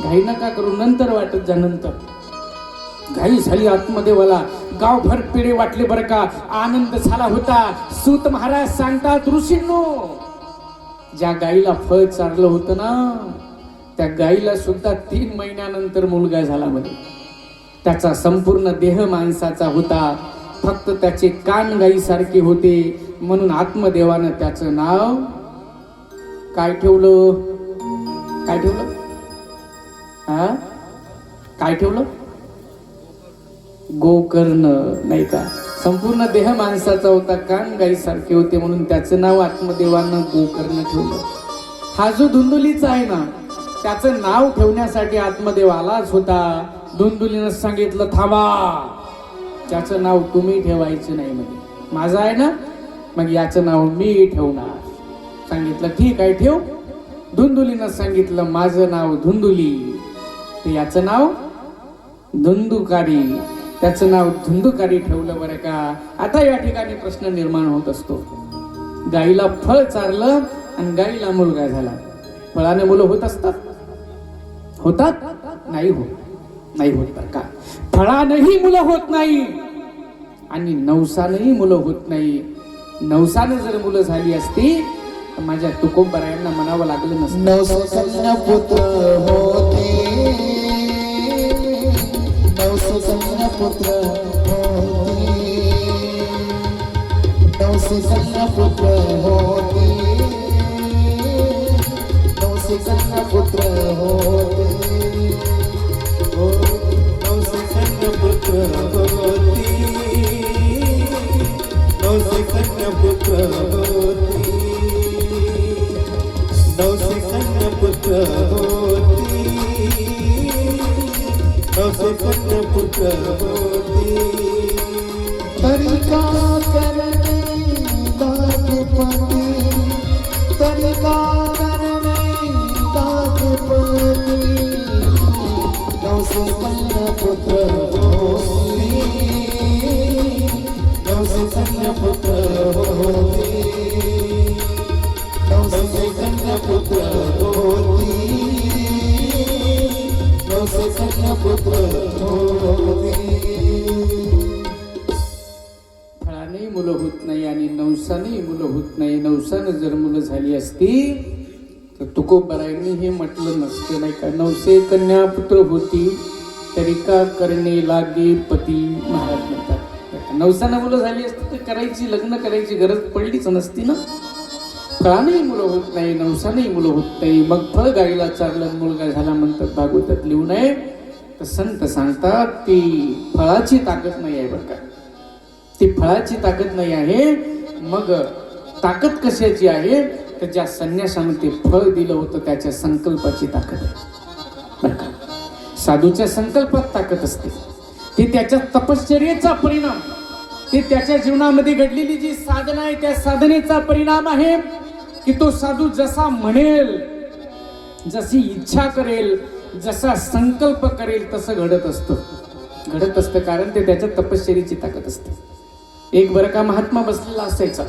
घाई नका करू, नंतर वाटत जा. नंतर घाई झाली आत्मदेवाला, गावभर पेढे वाटले बरं का. आनंद झाला होता. सूत महाराज सांगतात, ऋषींनो, ज्या गाईला फळ चारलं होतं ना, त्या गाईला सुद्धा 3 महिन्यानंतर मुलगा झाला म्हणे. त्याचा संपूर्ण देह माणसाचा होता, फक्त त्याचे कान गाईसारखे होते. म्हणून आत्मदेवानं त्याचं नाव काय ठेवलं? काय ठेवलं? हा, काय ठेवलं? गोकर्ण, नाही का. संपूर्ण देह माणसाचा होता, कान गाईसारखे होते, म्हणून त्याचं नाव आत्मदेवानं गोकर्ण ठेवलं. हा जो धुंदुलीचा आहे ना, त्याचं नाव ठेवण्यासाठी आत्मदेव आलाच होता. धुंदुलीनं सांगितलं, थांबा, त्याचं नाव तुम्ही ठेवायचं नाही म्हणे. माझं आहे ना, मग याचं नाव मी ठेवणार. सांगितलं ठीक आहे, ठेव. धुंदुलीनं सांगितलं, माझं नाव धुंदुली, तर याचं नाव धुंदुकारी. त्याचं नाव धुंदुकारी ठेवलं बरं का. आता या ठिकाणी प्रश्न निर्माण होत असतो, गाईला फळ चारलं आणि गाईला मुलगा झाला. फळाने मुलं होत असतात? होतात? नाही होत, नाही होत बरं का. फळानंही मुलं होत नाही आणि नवसानंही मुलं होत नाही. नवसानं जर मुलं झाली असती तर माझ्या तुकोबरायांना म्हणावं लागलं नसतं. नवसकन्या पुत्र होते, नवसकन्या पुत्र होते, नवसकन्या पुत्र होते, नवसकन्या पुत्र होते, नवसकन्या पुत्र होते, नवसकन्या पुत्र होते, नवसकन्या पुत्र होते, नवसकन्या पुत्र होते. तरी का करणे दागपती, तरी का करणे दागपती, नवसकन्या पुत्र होते, नवसकन्या पुत्र होते, नवसकन्या पुत्र होते, नवसकन्या पुत्र होते. फळानेही मुलं होत नाही आणि नवसानेही मुलं होत नाही. नवसानं जर मुलं झाली असती तर तुकोबरायांनी हे म्हटलं नसतं, नाही का. नवसे कन्या पुत्र होती, तरी का करणे लागे पती, महाराज म्हणतात. नवसानं मुलं झाली असती तर करायची, लग्न करायची गरज पडलीच नसती ना. फळानेही मुलं होत नाही, नवसानेही मुलं होत नाही. मग फळ गाईला चारलं, मुलगा झाला म्हणतात भागवतात लिहू नये. तर संत सांगतात ती फळाची ताकद नाही आहे बरं का. ती फळाची ताकद नाही आहे. मग ताकद कशाची आहे? तर ज्या संन्यासानं ते फळ दिलं होतं त्याच्या संकल्पाची ताकद आहे बरं का. साधूच्या संकल्पात ताकद असते. ती त्याच्या तपश्चर्येचा परिणाम, ती त्याच्या जीवनामध्ये घडलेली जी साधना आहे त्या साधनेचा परिणाम आहे की तो साधू जसा म्हणेल, जशी इच्छा करेल, जसा संकल्प करेल तसं घडत असतं. घडत असतं कारण ते त्याच्या तपश्चर्येची ताकद असते. एक बरं का महात्मा बसलेला असायचा.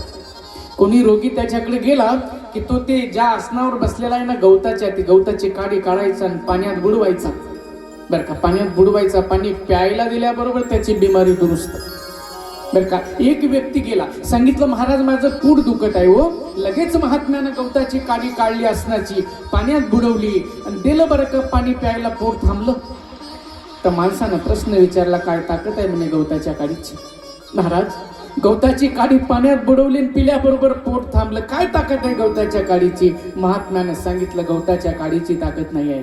कोणी रोगी त्याच्याकडे गेला की तो ते ज्या आसनावर बसलेला आहे ना गवताच्या, ती गवताची काडी काढायचा आणि पाण्यात बुडवायचा. बरं का, पाण्यात बुडवायचा. पाणी प्यायला दिल्याबरोबर त्याची बिमारी दुरुस्त. बरं का, एक व्यक्ती गेला, सांगितलं महाराज माझं पोट दुखत आहे हो. लगेच महात्म्यानं गवताची काडी काढली आसनाची, पाण्यात बुडवली आणि दिलं बरं का पाणी प्यायला, पोट थांबलं. तर माणसानं प्रश्न विचारला, काय ताकद आहे म्हणे गवताच्या काडीची? महाराज गवताची काडी पाण्यात बुडवली आणि पिल्याबरोबर पोट थांबलं, काय ताकद आहे गवताच्या काडीची? महात्म्यानं सांगितलं, गवताच्या काडीची ताकद नाही आहे,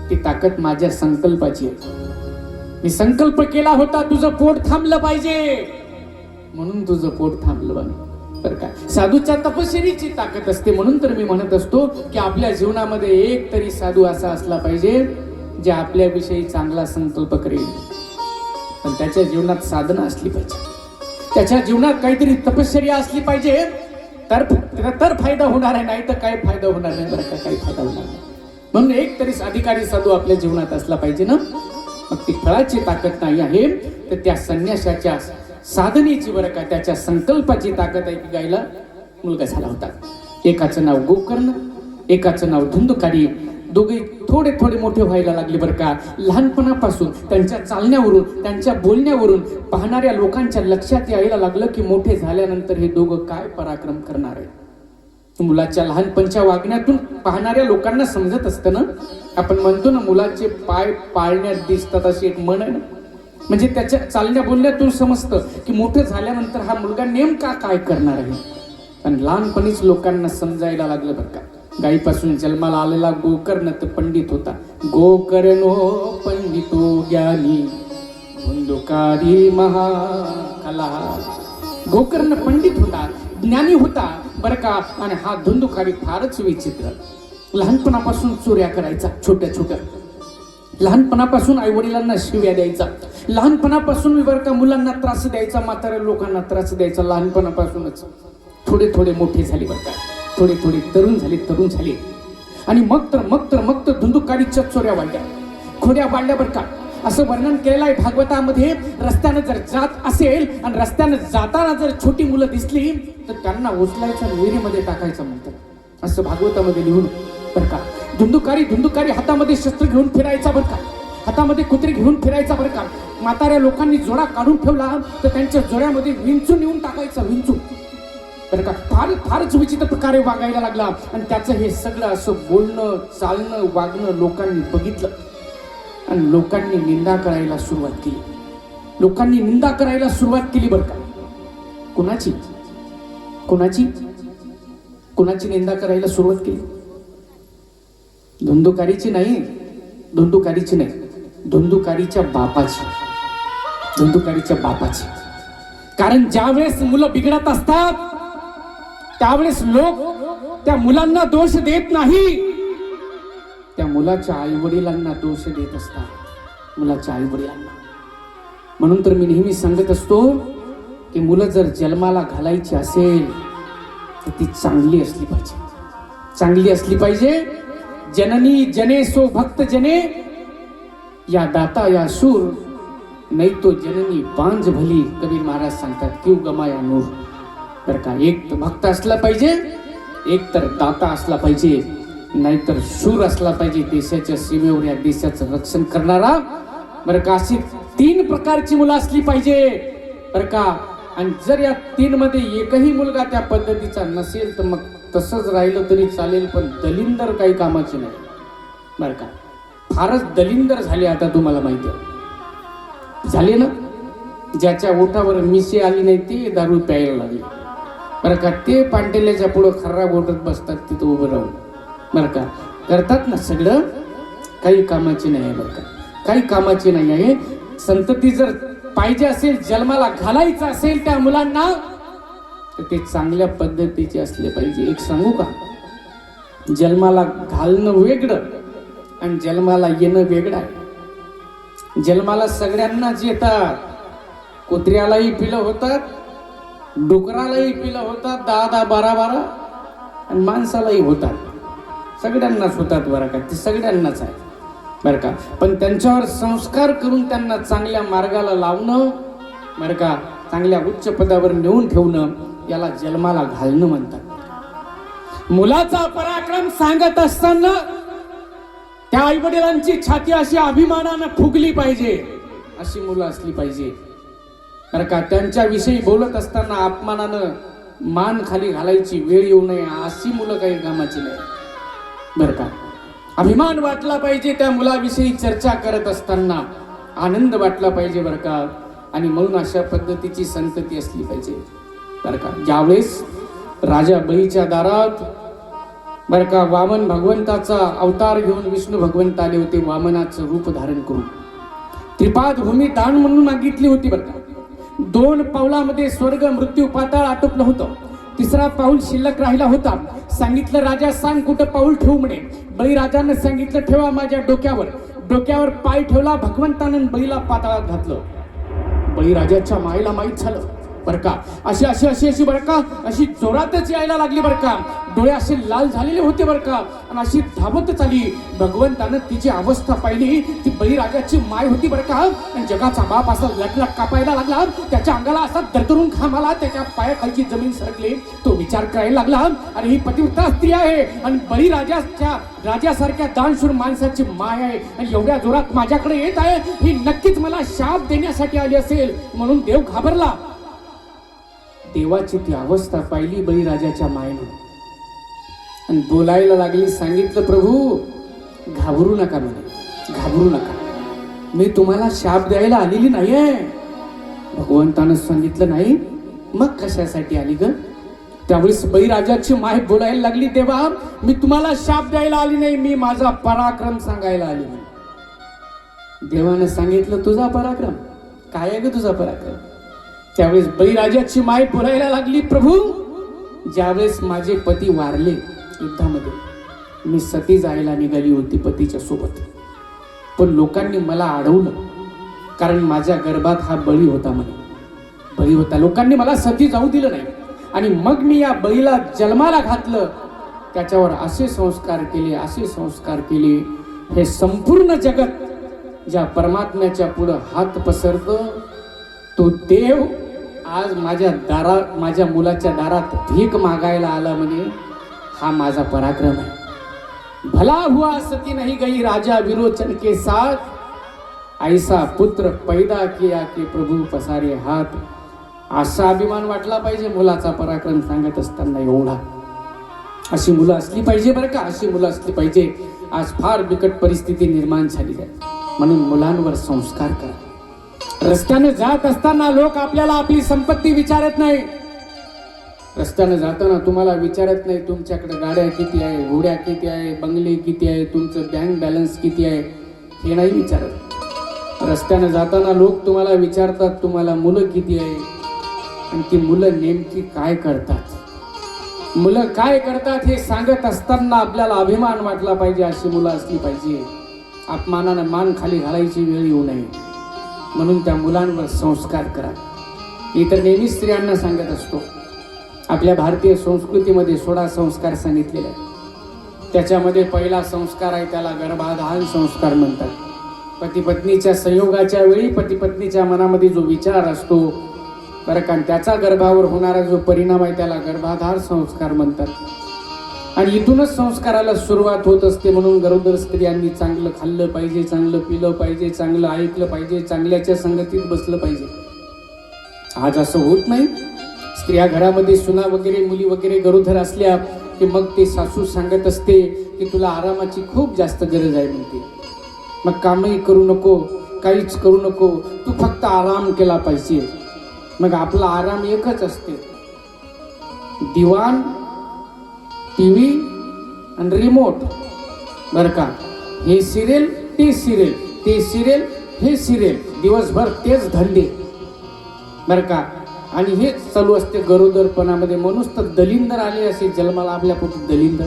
ती ताकद माझ्या संकल्पाची आहे. मी संकल्प केला होता तुझं पोट थांबलं पाहिजे म्हणून तुझं पोट थांबलं बरं का. साधूच्या तपश्चर्येची ताकद असते. म्हणून तर मी म्हणत असतो की आपल्या जीवनामध्ये एक तरी साधू असा असला पाहिजे जे आपल्याविषयी चांगला संकल्प करेल, पण त्याच्या जीवनात साधना असली पाहिजे, त्याच्या जीवनात काहीतरी तपश्चर्या असली पाहिजे, तर फायदा होणार आहे, नाही तर काय फायदा होणार नाही बरं का, काही फायदा होणार नाही. म्हणून एक तरी अधिकारी साधू आपल्या जीवनात असला पाहिजे ना. मग ती फळाची ताकद नाही आहे तर त्या संन्यासाच्या साधनेची बरं का, त्याच्या संकल्पाची ताकद आहे की गायला मुलगा झाला होता. एकाचं नाव गोकर्ण, एकाचं नाव धुंदुकारी. दोघे थोडे थोडे मोठे व्हायला लागले बरं का. लहानपणापासून त्यांच्या चालण्यावरून, त्यांच्या बोलण्यावरून पाहणाऱ्या लोकांच्या लक्षात यायला लागलं की मोठे झाल्यानंतर हे दोघं काय पराक्रम करणार आहे. मुलाच्या लहानपणच्या वागण्यातून पाहणाऱ्या लोकांना समजत असतं ना. आपण म्हणतो ना मुलाचे पाय पाळण्यात दिसतात, अशी एक म्हण आहे ना. म्हणजे त्याच्या चालण्या बोलण्यातून समजतं की मोठं झाल्यानंतर हा मुलगा नेमका काय करणार आहे. आणि लहानपणीच लोकांना समजायला लागलं बरं का. गायीपासून जन्माला आलेला गोकर्ण तर पंडित होता. गोकर्णो पंडितो ज्ञानी धुंदुकारी महाकला. गोकर्ण पंडित होता, ज्ञानी होता बरं का. आणि हा धुंदुकारी फारच विचित्र. लहानपणापासून चोऱ्या करायचा, छोट्या छोट्या. लहानपणापासून आई वडिलांना शिव्या द्यायचा. लहानपणापासून बरं का मुलांना त्रास द्यायचा, म्हाताऱ्या लोकांना त्रास द्यायचा लहानपणापासूनच. थोडे थोडे मोठे झाले बरं का, थोडे थोडे तरुण झाले. आणि मग तर धुंदुकारीच्या चोऱ्या वाढल्या, खोड्या वाढल्या बरं का. असं वर्णन केलेलं आहे भागवतामध्ये. रस्त्यानं जर जात असेल आणि रस्त्यानं जाताना जर छोटी मुलं दिसली तर त्यांना उचलायचं विहिरीमध्ये टाकायचं म्हणतात, असं भागवतामध्ये लिहून बरं का. धुंदुकारी हातामध्ये शस्त्र घेऊन फिरायचा बरं का, हातामध्ये कुत्रे घेऊन फिरायचा बरं का. म्हाताऱ्या लोकांनी जोडा काढून ठेवला तर त्यांच्या जोड्यामध्ये विंचू नेऊन टाकायचा, विंचू बरं का. फारच विचित्र प्रकारे वागायला लागला. आणि त्याचं हे सगळं असं बोलणं, चालणं, वागणं लोकांनी बघितलं आणि लोकांनी निंदा करायला सुरुवात केली बरं का. कुणाची निंदा करायला सुरुवात केली? धुंदुकारीची नाही, धुंदुकारीच्या बापाची. कारण ज्यावेळेस मुलं बिघडत असतात त्यावेळेस लोक त्या मुलांना दोष देत नाही, त्या मुलाच्या आई वडिलांना दोष देत असतात, मुलाच्या आई वडिलांना. म्हणून तर मी नेहमी सांगत असतो की मुलं जर जन्माला घालायची असेल तर ती चांगली असली पाहिजे. जननी जने सो भक्त जने, या दाता या शूर, नाही तो जननी बांझ भली. कबीर महाराज सांगतात, क्यों गमाया नूर. बरं का, एक तर भक्त असला पाहिजे, एक तर दाता असला पाहिजे, नाहीतर शूर असला पाहिजे, देशाच्या सीमेवर या देशाचं रक्षण करणारा बरं का. अशी 3 प्रकारची मुलं असली पाहिजे बरं का. आणि जर या 3 मध्ये एकही मुलगा त्या पद्धतीचा नसेल तर मग तसंच राहिलं तरी चालेल, पण दलिंदर काही कामाचे नाही बरं का. फारच दलिंदर झाले आता, तुम्हाला माहिती आहे झाले ना. ज्याच्या ओठावर मिशी आली नाही ते दारू प्यायला लागले बरं का. ते पांटेल्याच्या पुढं खर्राब ओढत बसतात तिथं उभं राहून बरं का. करतात ना सगळं, काही कामाची नाही आहे बरं का, काही कामाची नाही आहे. संतती जर पाहिजे असेल, जन्माला घालायचं असेल त्या मुलांना, तर ते चांगल्या पद्धतीचे असले पाहिजे. एक सांगू का, जन्माला घालणं वेगळं आणि जन्माला येणं वेगळं आहे. जन्माला सगळ्यांनाच येतात, कुत्र्यालाही पिलं होतात, डुकरालाही पिलं होतात 10-10, 12-12, आणि माणसालाही होतात, सगळ्यांनाच होतात बरं का. ते सगळ्यांनाच आहे बरं का. पण त्यांच्यावर संस्कार करून त्यांना चांगल्या मार्गाला लावणं बरं का, चांगल्या उच्च पदावर नेऊन ठेवणं, याला जन्माला घालणं म्हणतात. मुलाचा पराक्रम सांगत असताना त्या आई वडिलांची छाती अशी अभिमानानं फुगली पाहिजे, अशी मुलं असली पाहिजे बरं का. त्यांच्या विषयी बोलत असताना अपमानानं मान खाली घालायची वेळ येऊ नये, अशी मुलं काही कामाची नाही बरं का. अभिमान वाटला पाहिजे त्या मुलाविषयी चर्चा करत असताना, आनंद वाटला पाहिजे बरं का. आणि म्हणून अशा पद्धतीची संतती असली पाहिजे बरं का. ज्यावेळेस राजा बळीच्या दारात बरं का वामन भगवंताचा अवतार घेऊन विष्णू भगवंत आले होते, वामनाचं रूप धारण करून त्रिपाद भूमी दान म्हणून मागितली होती बरं का. 2 पावलामध्ये स्वर्ग मृत्यू पाताळ आटोपलं होतं, 3रा पाऊल शिल्लक राहिला होता. सांगितलं राजा सांग कुठं पाऊल ठेवू म्हणे. बळीराजानं सांगितलं ठेवा माझ्या डोक्यावर. डोक्यावर पाय ठेवला भगवंतानं, बळीला पाताळात घातलं. बळीराजाच्या मायेला माहीत झालं बरं का. अशी अशी अशी अशी बरं का, अशी जोरातच यायला लागली बरं का. डोळे असे लाल झालेले होते बरं का. आणि अशी धावतच आली. भगवंतानं तिची अवस्था पाहिली. ती बळीराजाची माय होती बरं का. आणि जगाचा बाप असा लटलट कापायला लागला. त्याच्या अंगाला असा दरदरून घाम आला, त्याच्या पायाखालची जमीन सरकली. तो विचार करायला लागला, अरे ही पतिव्रता स्त्री आहे आणि बळीराजाच्या राजासारख्या दानशूर माणसाची माय आहे आणि एवढ्या जोरात माझ्याकडे येत आहे, ही नक्कीच मला शाप देण्यासाठी आली असेल. म्हणून देव घाबरला. देवाची ती अवस्था पाहिली बळीराजाच्या मायेनं आणि बोलायला लागली. सांगितलं प्रभू घाबरू नका म्हणे, घाबरू नका, मी तुम्हाला शाप द्यायला आलेली नाहीये. भगवंतानं सांगितलं नाही, मग कशासाठी आली ग. त्यावेळेस बळीराजाची माय बोलायला लागली, देवा मी तुम्हाला शाप द्यायला आली नाही, मी माझा पराक्रम सांगायला आली नाही. देवानं सांगितलं तुझा पराक्रम काय आहे ग, तुझा पराक्रम. त्यावेळेस बळीराजाची माय बोलायला लागली, प्रभू ज्यावेळेस माझे पती वारले युद्धामध्ये, मी सती जायला निघाली होती पतीच्या सोबत, पण लोकांनी मला अडवलं कारण माझ्या गर्भात हा बळी होता म्हणे, बळी होता. लोकांनी मला सती जाऊ दिलं नाही आणि मग मी या बळीला जन्माला घातलं. त्याच्यावर असे संस्कार केले, असे संस्कार केले. हे संपूर्ण जगत ज्या परमात्म्याच्या पुढं हात पसरतं, तो देव आज माझ्या दारात, माझ्या मुलाच्या दारात भीक मागायला आला म्हणे. हा माझा पराक्रम आहे. भला हुआ सती नहीं गई राजा विरोचन के साथ, ऐसा पुत्र पैदा किया के प्रभू पसारे हात. असा अभिमान वाटला पाहिजे मुलाचा पराक्रम सांगत असताना एवढा. अशी मुलं असली पाहिजे बरं का, अशी मुलं असली पाहिजे. आज फार बिकट परिस्थिती निर्माण झाली आहे, म्हणून मुलांवर संस्कार करा. रस्त्याने जात असताना लोक आपल्याला आपली संपत्ती विचारत नाही. रस्त्याने जाताना तुम्हाला विचारत नाही तुमच्याकडे गाड्या किती आहे, घोड्या किती आहे, बंगले किती आहे, तुमचं बँक बॅलन्स किती आहे, हे नाही विचारत. रस्त्याने जाताना लोक तुम्हाला विचारतात तुम्हाला मुलं किती आहे आणि ती मुलं नेमकी काय करतात. मुलं काय करतात हे सांगत असताना आपल्याला अभिमान वाटला पाहिजे. अशी मुलं असली पाहिजे. अपमानानं मान खाली घालायची वेळ येऊ नये, म्हणून त्या मुलांवर संस्कार करा. मी तर नेहमी स्त्रियांना सांगत असतो, आपल्या भारतीय संस्कृतीमध्ये 16 संस्कार सांगितलेले आहेत. त्याच्यामध्ये पहिला संस्कार आहे त्याला गर्भाधान संस्कार म्हणतात. पती पत्नीच्या संयोगाच्या वेळी पती पत्नीच्या मनामध्ये जो विचार असतो बरं का, त्याचा गर्भावर होणारा जो परिणाम आहे त्याला गर्भाधान संस्कार म्हणतात. आणि इथूनच संस्काराला सुरुवात होत असते. म्हणून गरोदर स्त्रियांनी चांगलं खाल्लं पाहिजे, चांगलं पिलं पाहिजे, चांगलं ऐकलं पाहिजे, चांगल्याच्या संगतीत बसलं पाहिजे. आज असं होत नाही. स्त्रिया घरामध्ये सुना वगैरे मुली वगैरे गरोदर असल्या की मग ते सासू सांगत असते की तुला आरामाची खूप जास्त गरज आहे म्हणते. मग कामही करू नको, काहीच करू नको, तू फक्त आराम केला पाहिजे. मग आपला आराम एकच असते, दिवाण, टीव्ही आणि रिमोट बरं का. हे सिरियल ते सिरियल, ते सिरियल हे सिरियल, दिवसभर तेच धंदे बरं का. आणि हेच चालू असते गरोदरपणामध्ये. म्हणूनच तर दलिंदर आले असे जन्माला आपल्या पोटी दलिंदर.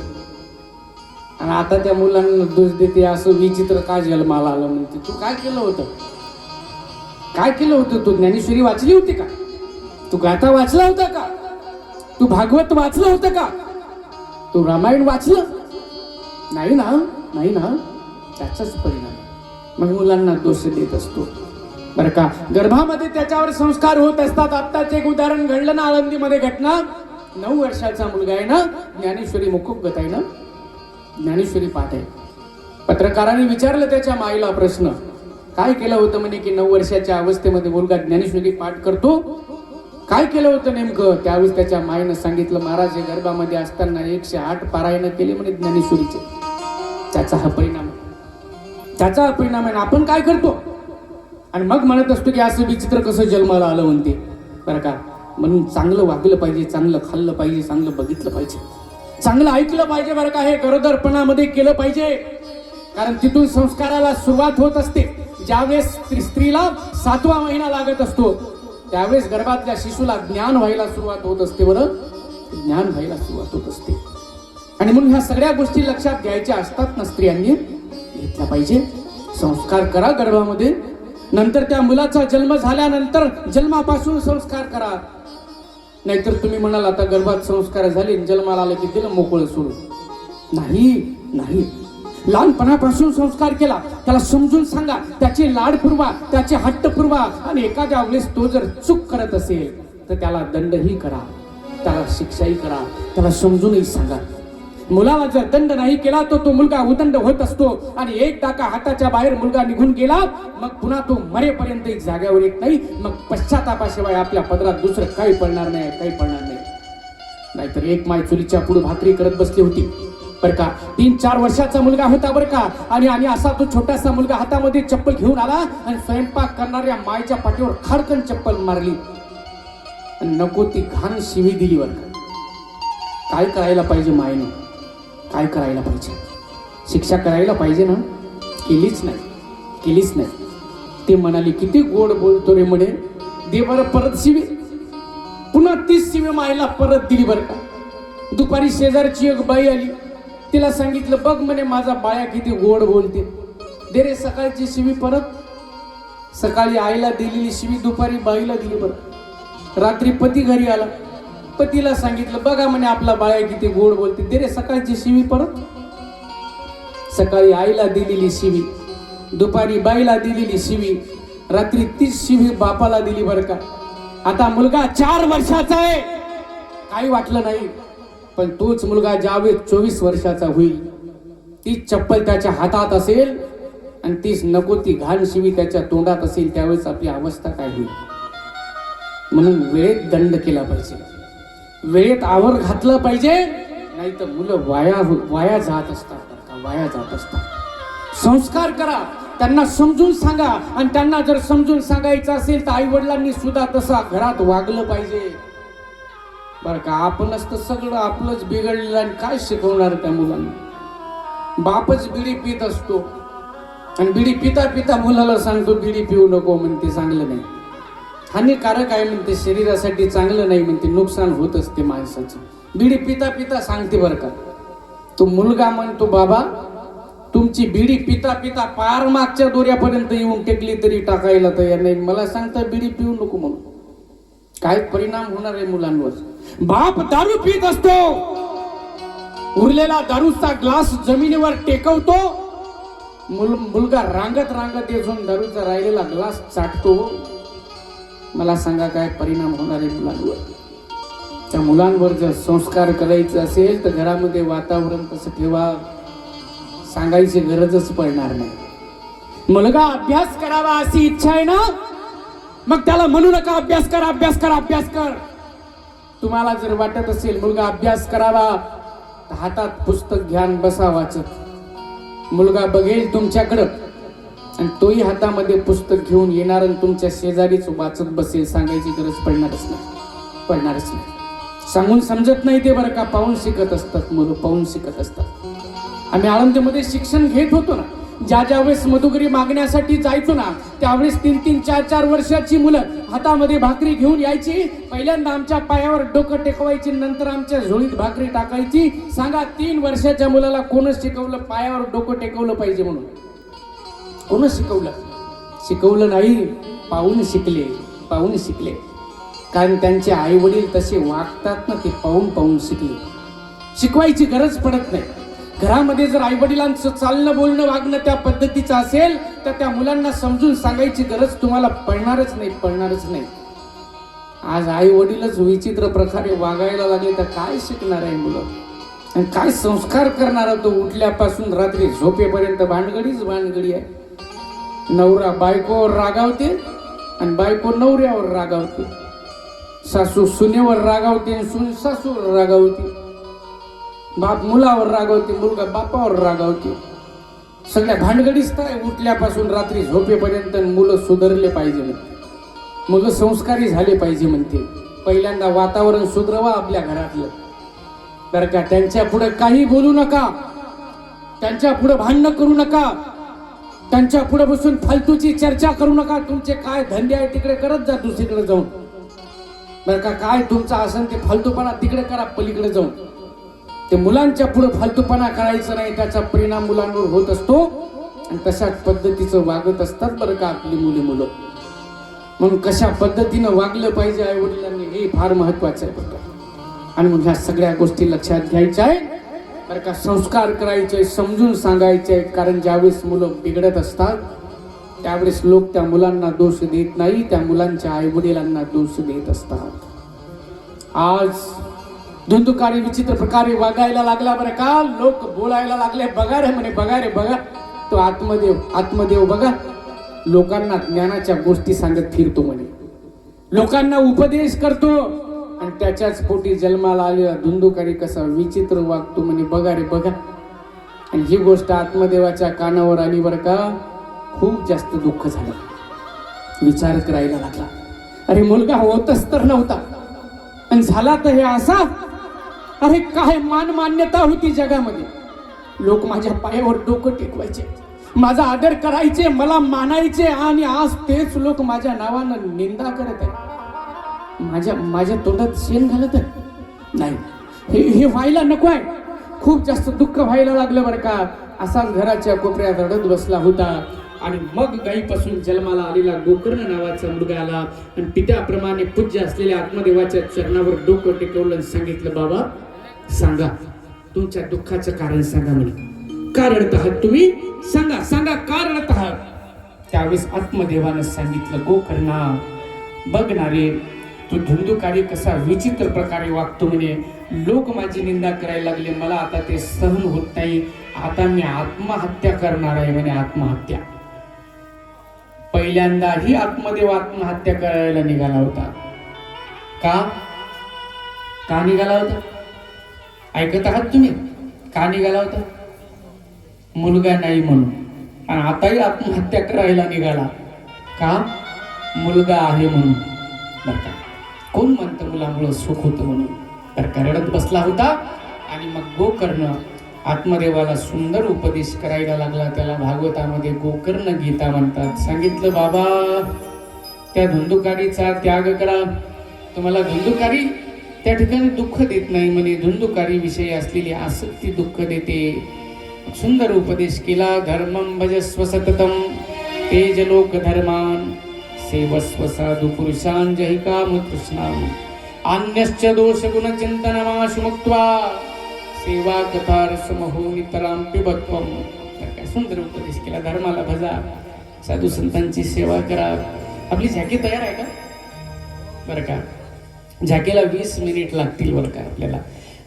आणि आता त्या मुलांना दोष देते असं विचित्र का जन्माला आलं म्हणते. तू काय केलं होतं, काय केलं होतं. तू ज्ञानेश्वरी वाचली होती का, तू गाथा वाचला होता का, तू भागवत वाचलं होतं का, तू रामायण वाचलं नाही ना, नाही ना. त्याचाच परिणाम मग मुलांना दोष देत असतो बरं का. गर्भामध्ये त्याच्यावर संस्कार होत असतात. आत्ताच एक उदाहरण घडलं ना आळंदीमध्ये घटना. 9 वर्षाचा मुलगा आहे ना, ज्ञानेश्वरी मुखोपगत आहे ना, ज्ञानेश्वरी पाठ आहे. पत्रकारांनी विचारलं त्याच्या माईला प्रश्न, काय केलं होतं म्हणे की 9 वर्षाच्या अवस्थेमध्ये मुलगा ज्ञानेश्वरी पाठ करतो, काय केलं होतं नेमकं? त्यावेळेस त्याच्या माईनं सांगितलं, महाराज हे गर्भामध्ये असताना 108 पारायण केले म्हणे ज्ञानेश्वरीचे. त्याचा हा परिणाम आहे, त्याचा हा परिणाम आहे. आपण काय करतो आणि मग म्हणत असतो की असं विचित्र कसं जन्माला आलं म्हणते, बरं का. म्हणून चांगलं वागलं पाहिजे, चांगलं खाल्लं पाहिजे, चांगलं बघितलं पाहिजे, चांगलं ऐकलं पाहिजे, बरं का. हे गरोदरपणामध्ये केलं पाहिजे, कारण तिथून संस्काराला सुरुवात होत असते. ज्यावेळेस स्त्रीला 7वा महिना लागत असतो त्यावेळेस गर्भातल्या शिशूला ज्ञान व्हायला सुरुवात होत असते, बरं, ज्ञान व्हायला सुरुवात होत असते. आणि म्हणून ह्या सगळ्या गोष्टी लक्षात घ्यायच्या असतात ना, स्त्रियांनी घेतल्या पाहिजे. संस्कार करा गर्भामध्ये, नंतर त्या मुलाचा जन्म झाल्यानंतर जन्मापासून संस्कार करा. नाहीतर तुम्ही म्हणाल आता गर्भात संस्कार झाले, जन्माला आलं की दिलं मोकळं सोडून. नाही नाही, लहानपणापासून संस्कार केला, त्याला समजून सांगा, त्याची लाड पुरवा, त्याचे हट्ट पुरवा. आणि एखाद्या वेळेस तो जर चूक करत असेल तर त्याला दंडही करा, त्याला शिक्षाही करा, त्याला समजूनही सांगा. मुलाला जर दंड नाही केला तर तो मुलगा उदंड होत असतो. आणि एक टाका हाताच्या बाहेर मुलगा निघून गेला, मग पुन्हा तो मरेपर्यंत एक जाग्यावर येत नाही. मग पश्चातापाशिवाय आपल्या पदरात दुसरं काही पडणार नाही, काही पडणार नाही. नाहीतर एक माय चुलीच्या पुढे भाकरी करत बसली होती, बरं का. 3-4 वर्षाचा मुलगा होता, बरं का. आणि असा तो छोटासा मुलगा हातामध्ये चप्पल घेऊन आला आणि स्वयंपाक करणाऱ्या मायच्या पाठीवर खडकन चप्पल मारली आणि नको ती घाण शिवी दिली, बरं का. काय करायला पाहिजे मायने, काय करायला पाहिजे? शिक्षा करायला पाहिजे ना, केलीच नाही, केलीच नाही. ते म्हणाली, किती गोड बोलतो रे म्हणे, दे बरं परत शिवी. पुन्हा तीच शिवी मायला परत दिली, बरं का. दुपारी शेजारची एक बाई आली, तिला सांगितलं, बघ म्हणे माझा बाया किती गोड बोलते, दे रे सकाळची शिवी परत. सकाळी आईला दिलेली शिवी दुपारी बाईला दिली, बरं. रात्री पती घरी आला, पतीला सांगितलं, बघा म्हणे आपला बाया किती गोड बोलते, दे रे सकाळची शिवी परत. सकाळी आईला दिलेली शिवी, दुपारी बाईला दिलेली शिवी, रात्री तीच शिवी बापाला दिली, बरं का. आता मुलगा 4 वर्षाचा आहे, काही वाटलं नाही. पण तोच मुलगा ज्यावेळेस 24 वर्षाचा होईल, तीच चप्पल त्याच्या हातात असेल आणि तीच नको ती घाण शिवी त्याच्या तोंडात असेल, त्यावेळेस आपली अवस्था काय होईल. म्हणून वेळेत दंड केला पाहिजे, वेळेत आवर घातलं पाहिजे. नाही तर मुलं वाया जात असतात, वाया जात असतात. संस्कार करा, त्यांना समजून सांगा. आणि त्यांना जर समजून सांगायचं असेल तर आई वडिलांनी सुद्धा तसं घरात वागलं पाहिजे, बरं का. आपणच तर सगळं आपलंच बिघडलेलं आणि काय शिकवणार त्या मुलांना. बापच बिडी पित असतो आणि बिडी पिता पिता मुलाला सांगतो बिडी पिऊ नको म्हणते, चांगलं नाही, हानिकारक आहे म्हणते, शरीरासाठी चांगलं नाही म्हणते, नुकसान होत असते माणसाचं. बिडी पिता पिता सांगते, बरं का. तो मुलगा म्हणतो, बाबा तुमची बिडी पिता पिता पार मागच्या दोऱ्यापर्यंत येऊन टेकली तरी टाकायला तयार नाही, मला सांगता बिडी पिऊ नको म्हणून. काय परिणाम होणार आहे मुलांवर. बाप दारू पित असतो, उरलेला दारूचा ग्लास जमिनीवर टेकवतो, मुलगा रांगत रांगत येऊन दारूचा राहिलेला ग्लास चाटतो. मला सांगा काय परिणाम होणार आहे मुलांवर. त्या मुलांवर जर संस्कार करायचे असेल तर घरामध्ये वातावरण तसं ठेवा, सांगायची गरजच पडणार नाही. मुलगा अभ्यास करावा अशी इच्छा आहे ना, मग त्याला म्हणू नका अभ्यास कर, अभ्यास कर, अभ्यास कर. तुम्हाला जर वाटत असेल मुलगा अभ्यास करावा तर हातात पुस्तक घ्या, बसा वाचत. मुलगा बघेल तुमच्याकडं आणि तोही हातामध्ये पुस्तक घेऊन येणार आणि तुमच्या शेजारीच वाचत बसेल, सांगायची गरज पडणारच नाही, पडणारच नाही. सांगून समजत नाही ते, बरं का. पाहून शिकत असतात मुलं, पाहून शिकत असतात. आम्ही आळंदीमध्ये शिक्षण घेत होतो ना, ज्या वेळेस मधुगिरी मागण्यासाठी जायचो ना, त्यावेळेस 3-3, 4-4 वर्षाची मुलं हातामध्ये भाकरी घेऊन यायची. पहिल्यांदा आमच्या पायावर डोकं टेकवायची, नंतर आमच्या झोळीत भाकरी टाकायची. सांगा 3 वर्षाच्या मुलाला कोणच शिकवलं पायावर डोकं टेकवलं पाहिजे म्हणून? कोणच शिकवलं? शिकवलं नाही, पाहून शिकले, पाहून शिकले. कारण त्यांचे आई वडील तसे वागतात ना, ते पाहून पाहून शिकले. शिकवायची गरज पडत नाही. घरामध्ये जर आई वडिलांचं चालणं बोलणं वागणं त्या पद्धतीचं असेल तर त्या मुलांना समजून सांगायची गरज तुम्हाला पडणारच नाही, पडणारच नाही. आज आई वडीलच विचित्र प्रकारे वागायला लागले तर काय शिकणार आहे मुलं आणि काय संस्कार करणार तो? उठल्यापासून रात्री झोपेपर्यंत भानगडी आहे. नवरा बायकोवर रागावते आणि बायको नवऱ्यावर रागावते. सासू सुनेवर रागावते आणि सून सासूवर रागावते. बाप मुलावर रागावते, मुलगा बापावर रागावते. सगळ्या भानगडीच काय उठल्यापासून रात्री झोपेपर्यंत. मुलं सुधारले पाहिजे म्हणते, मुलं संस्कारी झाले पाहिजे म्हणते. पहिल्यांदा वातावरण सुधरवा आपल्या घरातलं बरं का. त्यांच्या पुढे काही बोलू नका, त्यांच्या पुढे भांडणं करू नका, त्यांच्या पुढे बसून फालतूची चर्चा करू नका. तुमचे काय धंदे आहे तिकडे करत जा, दुसरीकडे जाऊन बरं का. काय तुमचा असेल ते फालतूपणा तिकडे करा, पलीकडे जाऊन. ते मुलांच्या पुढे फालतूपणा करायचं नाही, त्याचा परिणाम मुलांवर होत असतो आणि तशाच पद्धतीचं वागत असतात बरं का आपली मुलं. म्हणून कशा पद्धतीनं वागलं पाहिजे आई वडिलांनी हे फार महत्वाचं आहे बरं का. आणि मग ह्या सगळ्या गोष्टी लक्षात घ्यायच्या आहे बरं का. संस्कार करायचे, समजून सांगायचे. कारण ज्यावेळेस मुलं बिघडत असतात त्यावेळेस लोक त्या मुलांना दोष देत नाही, त्या मुलांच्या आई वडिलांना दोष देत असतात. आज धुंदुकारी विचित्र प्रकारे वागायला लागला बरं का. लोक बोलायला लागले, बघा रे म्हणे, बघा रे बघा तो आत्मदेव बघा. लोकांना ज्ञानाच्या गोष्टी सांगत फिरतो म्हणे, लोकांना उपदेश करतो आणि त्याच्याच पोटी जन्माला आलेला धुंदुकारी कसा विचित्र वागतो म्हणे, बघा रे बघा. आणि ही गोष्ट आत्मदेवाच्या कानावर आली बरं का. खूप जास्त दुःख झालं, विचार करायला लागला. अरे मुलगा होतच तर नव्हता आणि झाला तर हे असा. अरे काय मान मान्यता होती जगामध्ये. लोक माझ्या पायावर डोकं टेकवायचे, माझा आदर करायचे, मला मानायचे. आणि आज तेच लोक माझ्या नावानं निंदा करत आहे, माझ्या तोंडात शेण घालत आहे. नाही, हे व्हायला नको आहे. खूप जास्त दुःख व्हायला लागलं बरं का. असाच घराच्या कोपऱ्यात रडत बसला होता. आणि मग गाईपासून जन्माला आलेला गोकर्ण नावाचा मुलगा आला आणि पित्याप्रमाणे पूज्य असलेल्या आत्मदेवाच्या चरणावर डोकं टेकवलं आणि सांगितलं, बाबा सांगा तुमच्या दुःखाचं कारण सांगा म्हणे. का रडत आहात तुम्ही? सांगा का रडत आहात? त्यावेळेस आत्मदेवानं सांगितलं, गोकर्णा बघ ना रे, तू धुंदुकारी कसा विचित्र प्रकारे वागतो म्हणे. लोक माझी निंदा करायला लागले, मला आता ते सहन होत नाही. आता मी आत्महत्या करणार आहे म्हणे. आत्महत्या. पहिल्यांदाही आत्मदेव आत्महत्या करायला निघाला होता. का निघाला होता? ऐकत आहात तुम्ही? का निघाला होता? मुलगा नाही म्हणून. आणि आताही आत्महत्या करायला निघाला का? मुलगा आहे म्हणून. बरं का, कोण म्हणतं मुलामुळं सुख होतं म्हणून? बरं का, रडत बसला होता. आणि मग गोकर्ण आत्मदेवाला सुंदर उपदेश करायला लागला. त्याला भागवतामध्ये गोकर्ण गीता म्हणतात. सांगितलं, बाबा त्या धुंदुकारीचा त्याग करा. तुम्हाला धुंदुकारी त्या ठिकाणी दुःख देत नाही म्हणे, धुंदुकारी विषयी असलेली आसक्ती दुःख देते. सुंदर उपदेश केला. धर्मं भजस्व सततम तेज लोक धर्मान सेवस्व साधु पुरुषान जहि काम तृष्णाम अन्यश्च दोष गुण चिंतनमाशु मुक्त्वा सेवा कथा रसमहो नितराम पिबत्वम. काय सुंदर उपदेश केला. धर्माला भजा, साधू संतांची सेवा करा. आपली झाकी तयार आहे का? बरं का, झाकीला 20 मिनिट लागतील बरं का आपल्याला.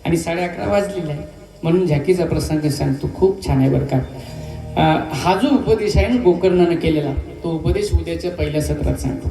आणि 11:30 वाजलेला आहे म्हणून झाकीचा प्रसंग सांगतो. खूप छान आहे बरं का. हा जो उपदेश आहे ना गोकर्णानं केलेला, तो उपदेश उद्याच्या पहिल्या सत्रात सांगतो.